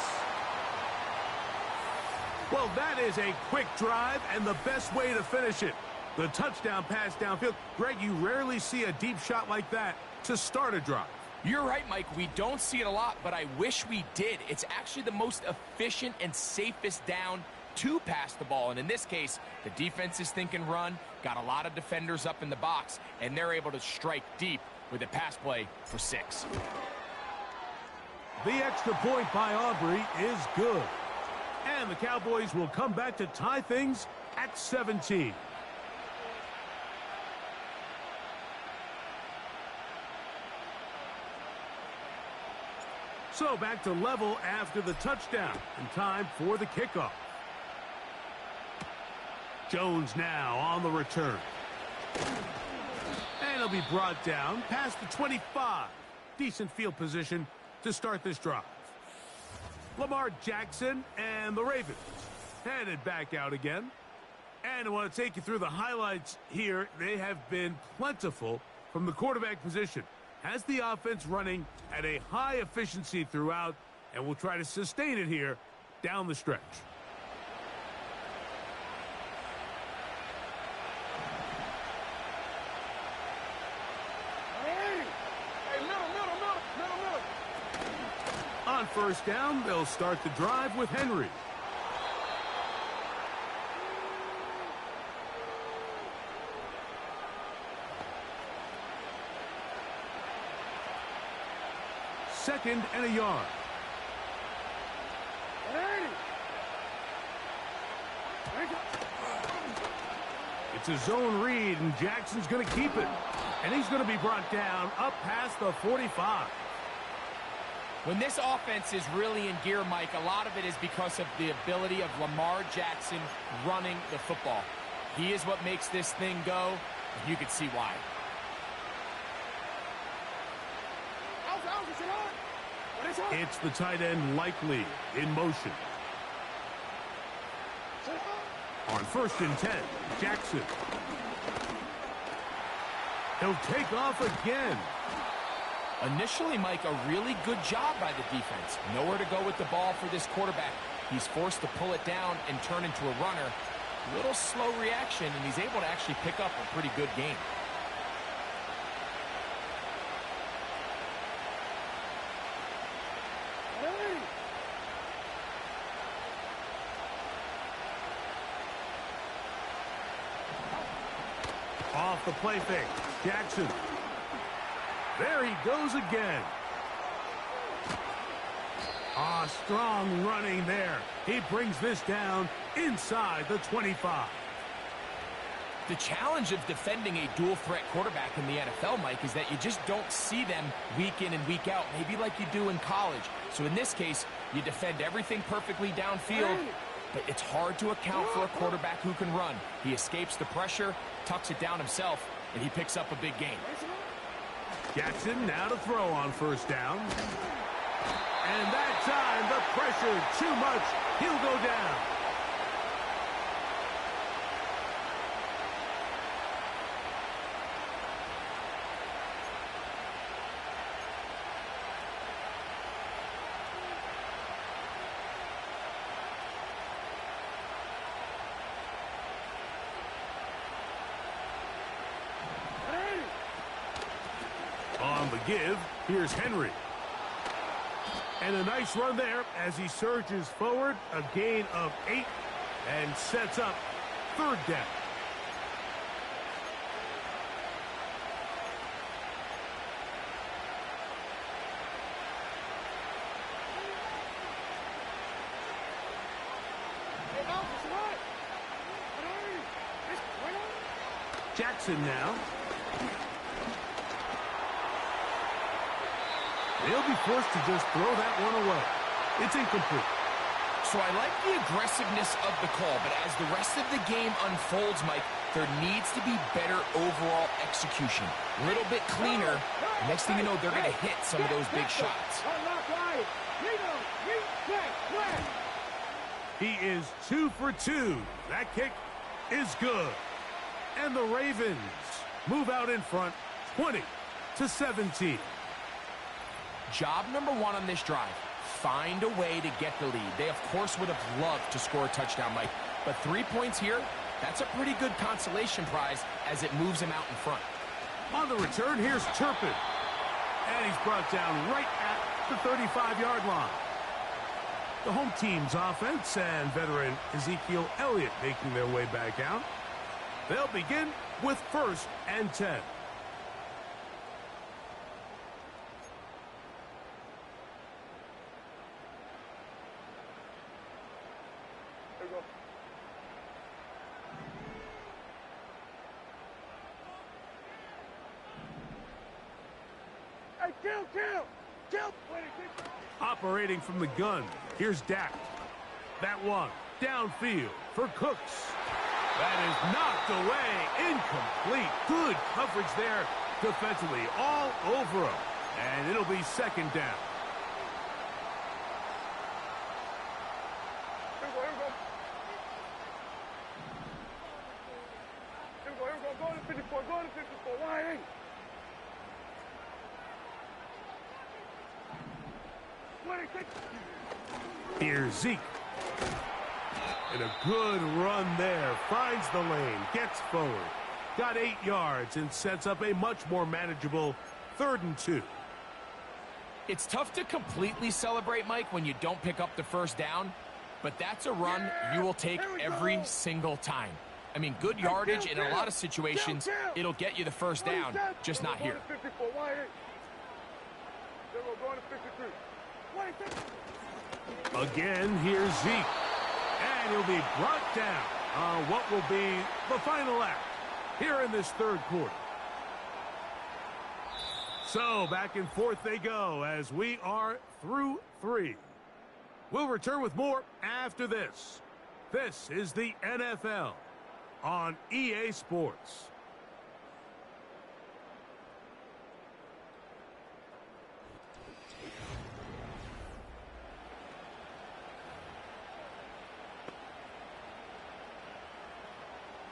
Well, that is a quick drive and the best way to finish it. The touchdown pass downfield. Greg, you rarely see a deep shot like that to start a drive. You're right, Mike. We don't see it a lot, but I wish we did. It's actually the most efficient and safest down to pass the ball. And in this case, the defense is thinking run, got a lot of defenders up in the box, and they're able to strike deep with a pass play for 6. The extra point by Aubrey is good. And the Cowboys will come back to tie things at 17. So back to level after the touchdown, and time for the kickoff. Jones now on the return. And he'll be brought down past the 25. Decent field position to start this drive. Lamar Jackson and the Ravens headed back out again. And I want to take you through the highlights here. They have been plentiful from the quarterback position. Has the offense running at a high efficiency throughout, and will try to sustain it here down the stretch. Hey, middle. On 1st down, they'll start the drive with Henry. Second and a yard. It's a zone read, and Jackson's going to keep it. And he's going to be brought down up past the 45. When this offense is really in gear, Mike, a lot of it is because of the ability of Lamar Jackson running the football. He is what makes this thing go, and you can see why. It's the tight end Likely in motion. On 1st and 10, Jackson. He'll take off again. Initially, Mike, a really good job by the defense. Nowhere to go with the ball for this quarterback. He's forced to pull it down and turn into a runner. Little slow reaction, and he's able to actually pick up a pretty good game. Off the play fake. Jackson. There he goes again. Strong running there. He brings this down inside the 25. The challenge of defending a dual-threat quarterback in the NFL, Mike, is that you just don't see them week in and week out, maybe like you do in college. So in this case, you defend everything perfectly downfield, but it's hard to account for a quarterback who can run. He escapes the pressure, tucks it down himself, and he picks up a big gain. Jackson now to throw on 1st down. And that time, the pressure too much. He'll go down. On the give, here's Henry. And a nice run there as he surges forward, a gain of 8, and sets up 3rd down. Jackson now. They'll be forced to just throw that one away. It's incomplete. So I like the aggressiveness of the call, but as the rest of the game unfolds, Mike, there needs to be better overall execution. A little bit cleaner. Next thing you know, they're going to hit some of those big shots. He is 2 for 2. That kick is good. And the Ravens move out in front 20-17. Job number 1 on this drive, find a way to get the lead. They, of course, would have loved to score a touchdown, Mike. But 3 points here, that's a pretty good consolation prize as it moves him out in front. On the return, here's Turpin. And he's brought down right at the 35-yard line. The home team's offense and veteran Ezekiel Elliott making their way back out. They'll begin with 1st and 10. There we go. Hey, kill! Operating from the gun, here's Dak. That one downfield for Cooks. That is knocked away, incomplete. Good coverage there defensively, all over him. And it'll be 2nd down. Here we go. Go to 54. Why ain't? Here's Zeke. And a good run there. Finds the lane. Gets forward. Got 8 yards and sets up a much more manageable 3rd and 2. It's tough to completely celebrate, Mike, when you don't pick up the 1st down. But that's a run you will take every single time. I mean, good yardage in a lot of situations. It'll get you the 1st down, just not here. Again, here's Zeke. And he'll be brought down on what will be the final act here in this 3rd quarter. So back and forth they go as we are through 3. We'll return with more after this. This is the NFL on EA Sports.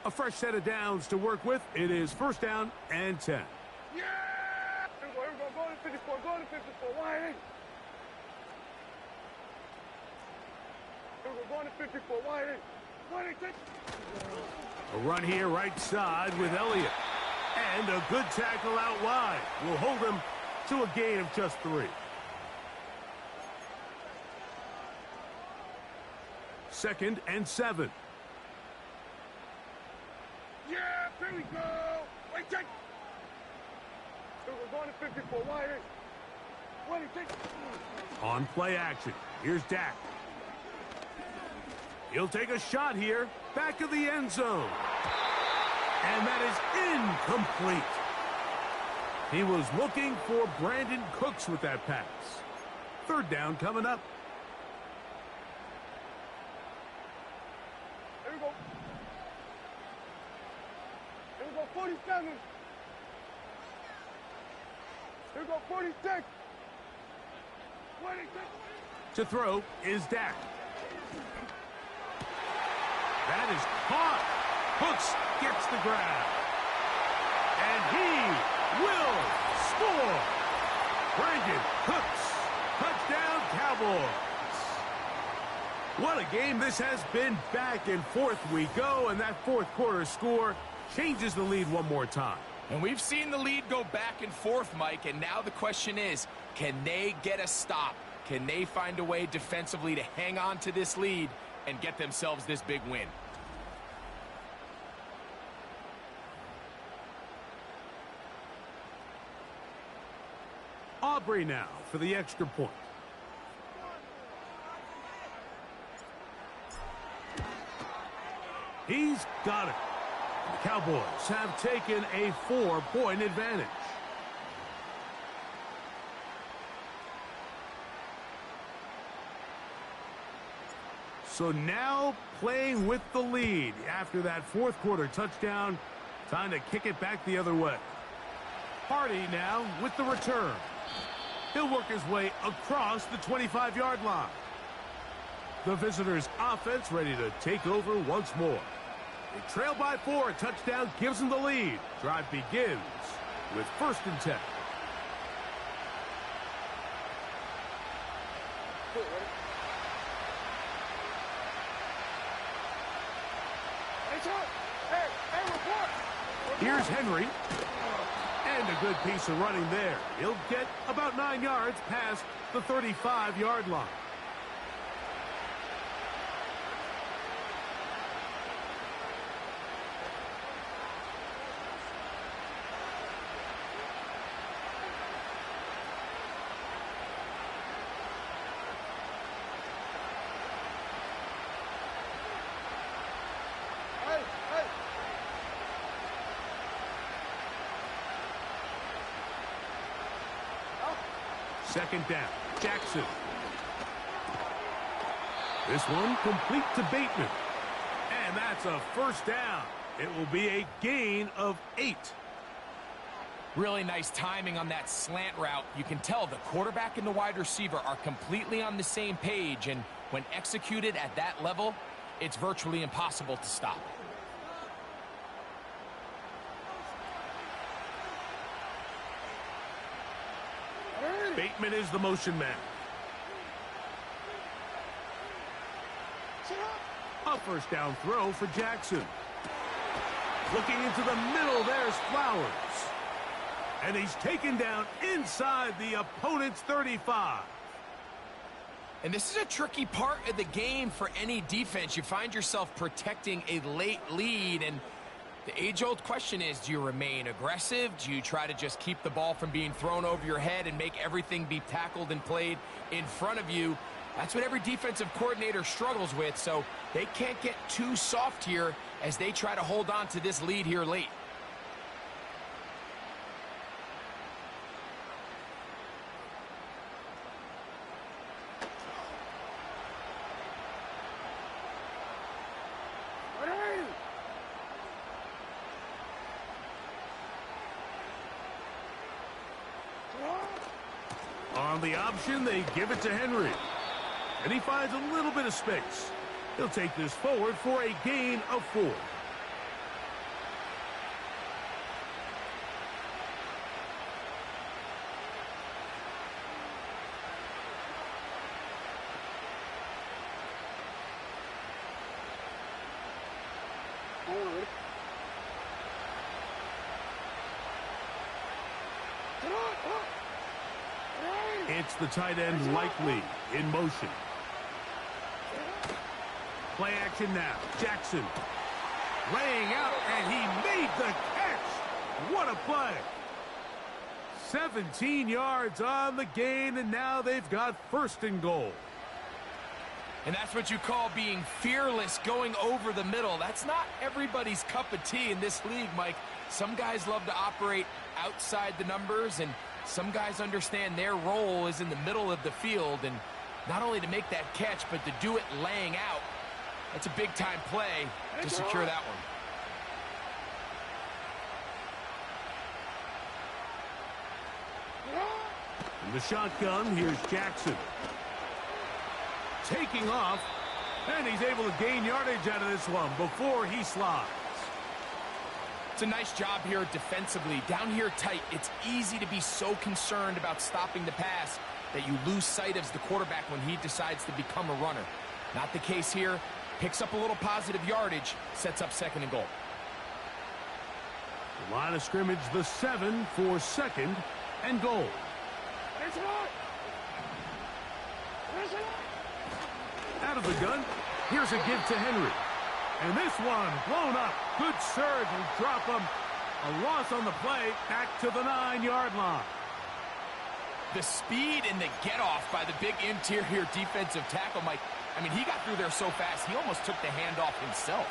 A fresh set of downs to work with. It is 1st down and 10. Yeah! Here we go. Go to 54. Why ain't? Here we go. Going to 54. Why ain't? A run here right side with Elliott. And a good tackle out wide will hold him to a gain of just 3. 2nd and 7. Yeah, here we go. Wait, take. Here we go. Going to 54. Why ain't? Take. On play action. Here's Dak. He'll take a shot here. Back of the end zone. And that is incomplete. He was looking for Brandon Cooks with that pass. 3rd down coming up. Here we go. 47. Here we go, 46. 26. To throw is Dak. That is caught. Cooks gets the grab. And he will score. Brandon Cooks. Touchdown, Cowboys. What a game this has been. Back and forth we go, and that 4th quarter score changes the lead one more time. And we've seen the lead go back and forth, Mike, and now the question is, can they get a stop? Can they find a way defensively to hang on to this lead and get themselves this big win? Aubrey now for the extra point. He's got it. The Cowboys have taken a 4-point advantage. So now playing with the lead after that fourth quarter touchdown. Time to kick it back the other way. Hardy now with the return. He'll work his way across the 25-yard line. The visitors' offense ready to take over once more. They trail by 4. A touchdown gives them the lead. Drive begins with 1st and 10. Here's Henry. And a good piece of running there. He'll get about 9 yards past the 35-yard line. Second down, Jackson. This one complete to Bateman. And that's a 1st down. It will be a gain of 8. Really nice timing on that slant route. You can tell the quarterback and the wide receiver are completely on the same page, and when executed at that level, it's virtually impossible to stop. Bateman is the motion man. A 1st down throw for Jackson. Looking into the middle, there's Flowers. And he's taken down inside the opponent's 35. And this is a tricky part of the game for any defense. You find yourself protecting a late lead, and the age-old question is, do you remain aggressive? Do you try to just keep the ball from being thrown over your head and make everything be tackled and played in front of you? That's what every defensive coordinator struggles with, so they can't get too soft here as they try to hold on to this lead here late. On the option, they give it to Henry. And he finds a little bit of space. He'll take this forward for a gain of 4. It's the tight end Likely in motion. Play action now. Jackson laying out, and he made the catch. What a play. 17 yards on the gain, and now they've got 1st and goal. And that's what you call being fearless, going over the middle. That's not everybody's cup of tea in this league, Mike. Some guys love to operate outside the numbers, and some guys understand their role is in the middle of the field, and not only to make that catch, but to do it laying out. That's a big-time play to secure that one. In the shotgun, here's Jackson. Taking off, and he's able to gain yardage out of this one before he slides. It's a nice job here defensively. Down here tight, it's easy to be so concerned about stopping the pass that you lose sight of the quarterback when he decides to become a runner. Not the case here. Picks up a little positive yardage, sets up 2nd and goal. The line of scrimmage, the 7 for 2nd and goal. Out of the gun, here's a give to Henry. And this one blown up. Good surge will drop him. A loss on the play, back to the 9-yard line. The speed and the get-off by the big interior defensive tackle, Mike. I mean, he got through there so fast, he almost took the handoff himself.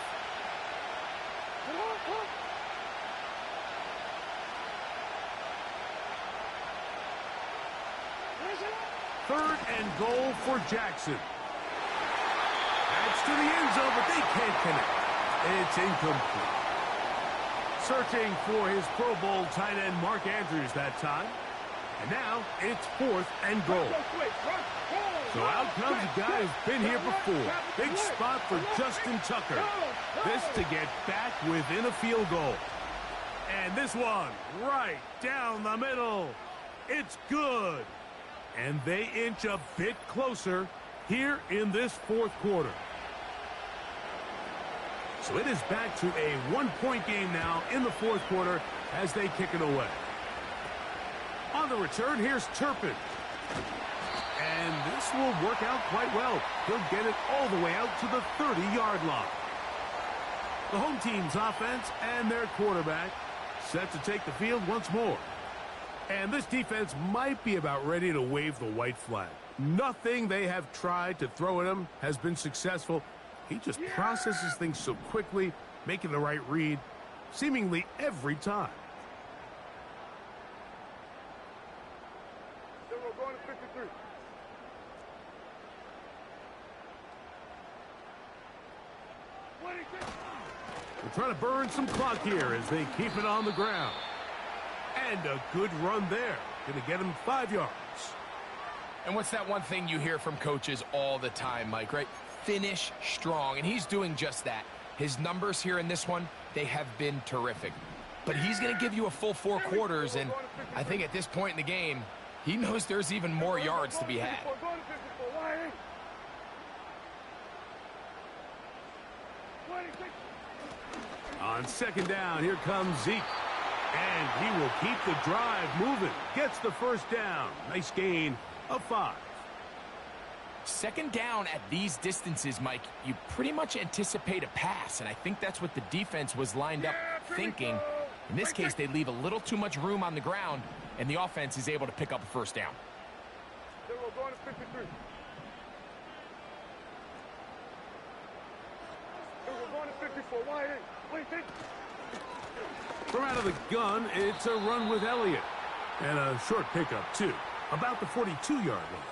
Third and goal for Jackson. And Gets to the end zone, but they can't connect. It's incomplete. Searching for his Pro Bowl tight end Mark Andrews that time. And now it's 4th and goal. So out comes a guy who's been here before. Big spot for Justin Tucker. This to get back within a field goal. And this one right down the middle. It's good. And they inch a bit closer here in this 4th quarter. So it is back to a 1-point game now in the 4th quarter as they kick it away. On the return, here's Turpin. And this will work out quite well. He'll get it all the way out to the 30-yard line. The home team's offense and their quarterback set to take the field once more. And this defense might be about ready to wave the white flag. Nothing they have tried to throw at him has been successful. He just processes things so quickly, making the right read, seemingly every time. Going to 53. They're trying to burn some clock here as they keep it on the ground. And a good run there. Going to get him 5 yards. And what's that one thing you hear from coaches all the time, Mike, right? Finish strong, and he's doing just that. His numbers here in this one, they have been terrific. But he's going to give you a full 4 quarters, and I think at this point in the game, he knows there's even more yards to be had. On 2nd down, here comes Zeke. And he will keep the drive moving. Gets the first down. Nice gain of 5. 2nd down at these distances, Mike, you pretty much anticipate a pass, and I think that's what the defense was lined up thinking. In this case, they leave a little too much room on the ground, and the offense is able to pick up a first down. They were going to 53. They were going to 54. Why ain't? What do you think? From out of the gun, it's a run with Elliott. And a short pickup, too. About the 42-yard line.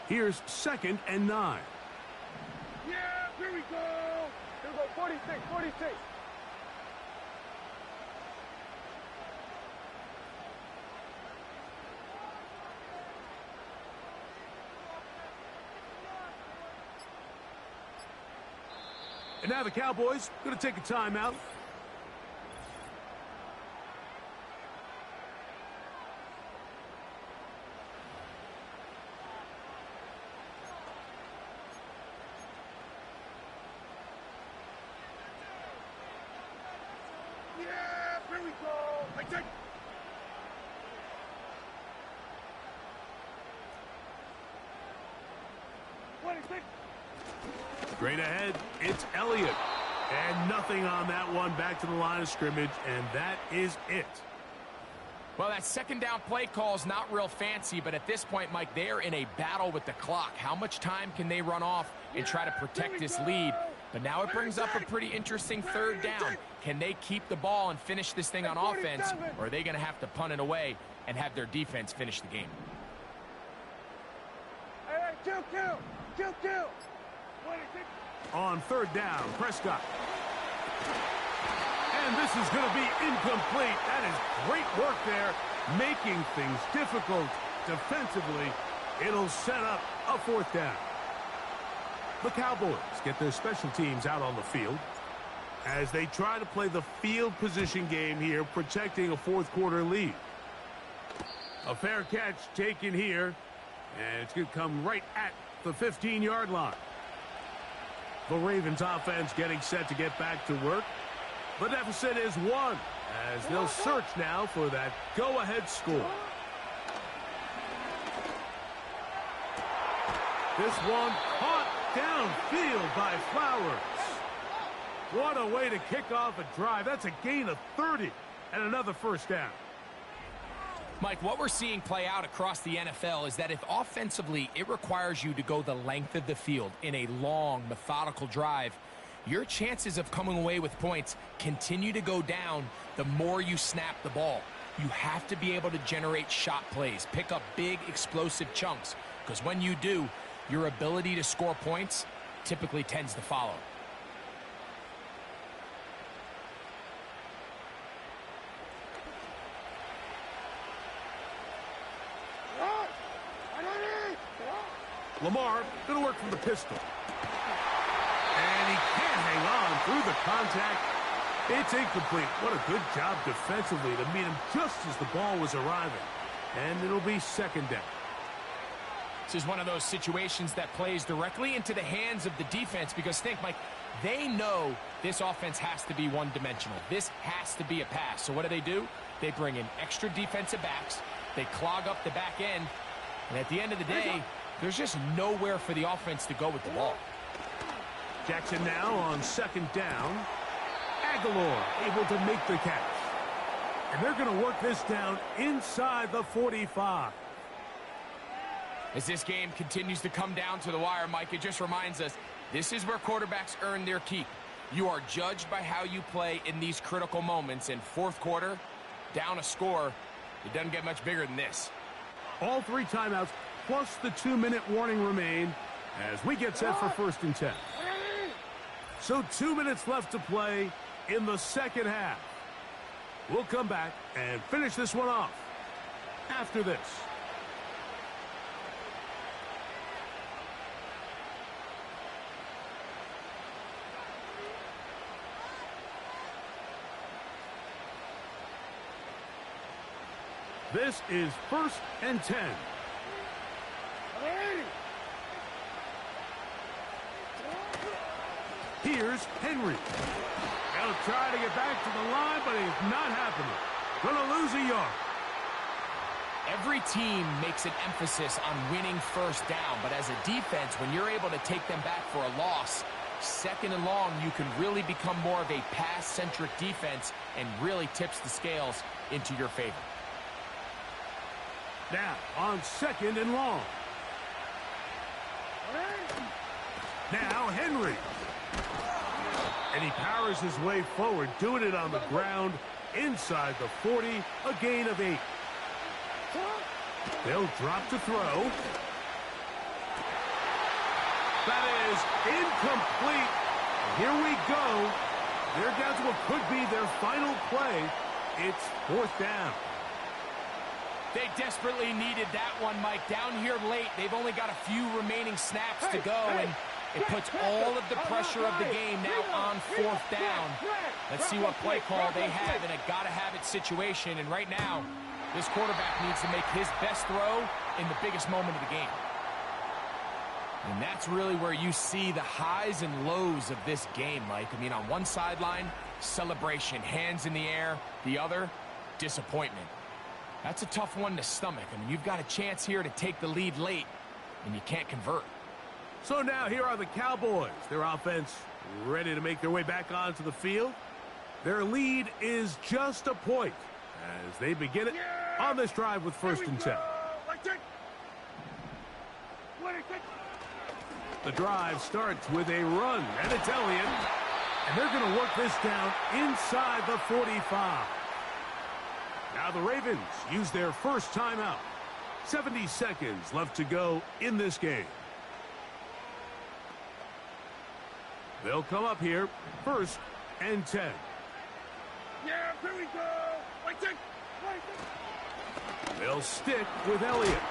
Here's 2nd and 9. Yeah, here we go. Here we go, 46, 46. And now the Cowboys going to take a timeout. Yeah, here we go. I take. What do you think? Straight ahead, it's Elliott. And nothing on that one, back to the line of scrimmage, and that is it. Well, that 2nd down play call is not real fancy, but at this point, Mike, they're in a battle with the clock. How much time can they run off and try to protect this lead? But now it brings up a pretty interesting 3rd down. Can they keep the ball and finish this thing on offense, or are they going to have to punt it away and have their defense finish the game? Hey, kill. On 3rd down, Prescott. And this is going to be incomplete. That is great work there, making things difficult defensively. It'll set up a 4th down. The Cowboys get their special teams out on the field as they try to play the field position game here, protecting a 4th quarter lead. A fair catch taken here, and it's going to come right at the 15-yard line. The Ravens offense getting set to get back to work. The deficit is 1 as they'll search now for that go-ahead score. This one caught downfield by Flowers. What a way to kick off a drive. That's a gain of 30 and another first down. Mike, what we're seeing play out across the NFL is that if offensively it requires you to go the length of the field in a long, methodical drive, your chances of coming away with points continue to go down the more you snap the ball. you have to be able to generate shot plays, pick up big, explosive chunks, because when you do, your ability to score points typically tends to follow. Lamar going to work from the pistol. And he can't hang on through the contact. It's incomplete. What a good job defensively to meet him just as the ball was arriving. And it'll be second down. This is one of those situations that plays directly into the hands of the defense because think, Mike, they know this offense has to be one-dimensional. This has to be a pass. So what do? They bring in extra defensive backs. They clog up the back end. And at the end of the day, there's just nowhere for the offense to go with the ball. Jackson now on second down. Aguilar able to make the catch. And they're going to work this down inside the 45. As this game continues to come down to the wire, Mike, it just reminds us this is where quarterbacks earn their keep. You are judged by how you play in these critical moments. In fourth quarter, down a score, it doesn't get much bigger than this. All three timeouts plus the 2-minute warning remain as we get set for first and 10. So 2 minutes left to play in the second half. We'll come back and finish this one off after this. This is first and 10. Here's Henry. He'll try to get back to the line, but it's not happening. Gonna lose a yard. Every team makes an emphasis on winning first down, but as a defense, when you're able to take them back for a loss, second and long, you can really become more of a pass-centric defense and really tips the scales into your favor. Now on second and long. Now Henry. And he powers his way forward, doing it on the ground inside the 40, a gain of 8. They'll drop to throw. That is incomplete. Here we go. They're down to what could be their final play. It's fourth down. They desperately needed that one, Mike. Down here late, they've only got a few remaining snaps to go, and it puts all of the pressure of the game now on fourth down. Let's see what play call they have in a gotta-have-it situation. And right now, this quarterback needs to make his best throw in the biggest moment of the game. And that's really where you see the highs and lows of this game, Mike. I mean, on one sideline, celebration, hands in the air. The other, disappointment. That's a tough one to stomach. I mean, you've got a chance here to take the lead late, and you can't convert. So now here are the Cowboys. Their offense ready to make their way back onto the field. Their lead is just a point as they begin it on this drive with first and 10. The drive starts with a run, and it's Elliott. And they're going to work this down inside the 45. Now the Ravens use their first timeout. 70 seconds left to go in this game. They'll come up here, first and 10. Yeah, here we go. They'll stick with Elliott.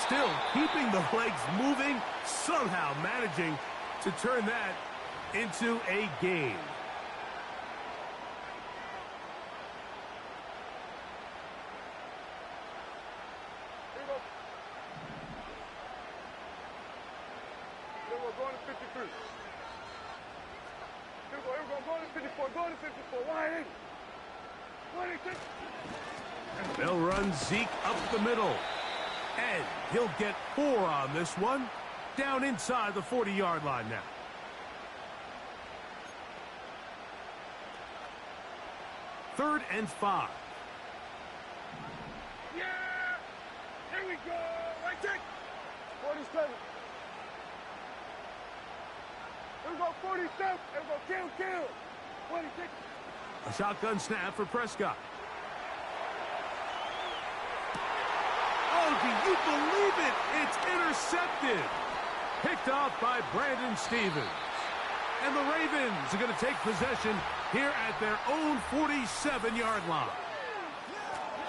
Still keeping the legs moving, somehow managing to turn that into a gain. Going to 53. Here we go, going to 54, going to 54. Wide 80. And they'll run Zeke up the middle. And he'll get 4 on this one. Down inside the 40-yard line now. Third and 5. Yeah! Here we go! Right take! 47. Here we go, 47. Here we go, kill. 26. A shotgun snap for Prescott. Oh, do you believe it? It's intercepted. Picked off by Brandon Stevens. And the Ravens are going to take possession here at their own 47-yard line.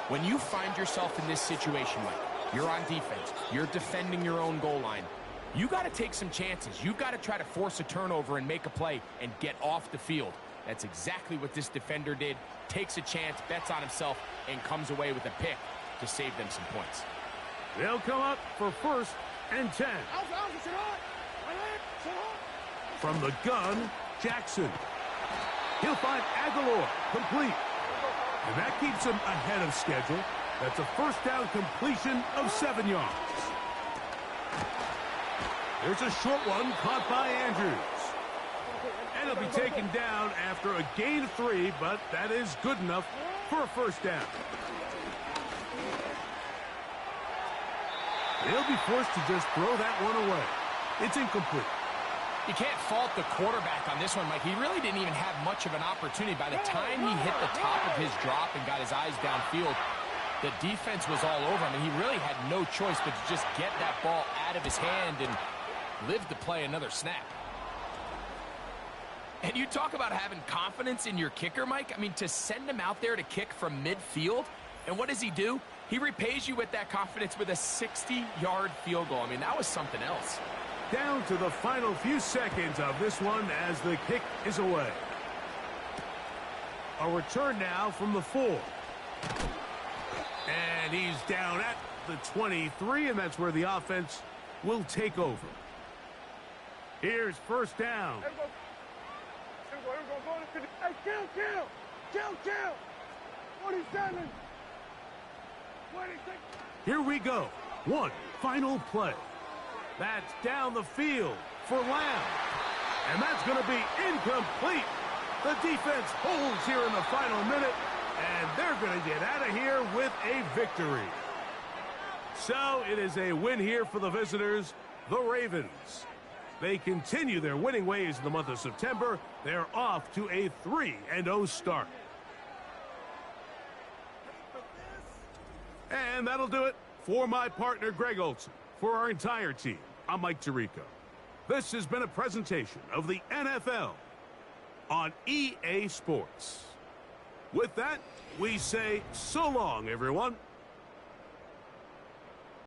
When you find yourself in this situation, Mike, you're on defense, you're defending your own goal line, you got to take some chances. You've got to try to force a turnover and make a play and get off the field. That's exactly what this defender did. Takes a chance, bets on himself, and comes away with a pick to save them some points. They'll come up for 1st and 10. From the gun, Jackson. He'll find Aguilar, complete. And that keeps him ahead of schedule. That's a first down completion of 7 yards. There's a short one caught by Andrews. And he'll be taken down after a gain of 3, but that is good enough for a first down. They'll be forced to just throw that one away. It's incomplete. You can't fault the quarterback on this one, Mike. He really didn't even have much of an opportunity. By the time he hit the top of his drop and got his eyes downfield, the defense was all over him, and he really had no choice but to just get that ball out of his hand and live to play another snap. And you talk about having confidence in your kicker, Mike. I mean, to send him out there to kick from midfield, and what does he do? He repays you with that confidence with a 60-yard field goal. I mean, that was something else. Down to the final few seconds of this one as the kick is away. A return now from the 4. And he's down at the 23, and that's where the offense will take over. Here's first down. Hey, kill! 47. 26. Here we go. One final play. That's down the field for Lamb. And that's going to be incomplete. The defense holds here in the final minute, and they're going to get out of here with a victory. So it is a win here for the visitors, the Ravens. They continue their winning ways in the month of September. They're off to a 3-0 start. And that'll do it for my partner, Greg Olson. For our entire team, I'm Mike Tirico. This has been a presentation of the NFL on EA Sports. With that, we say so long, everyone.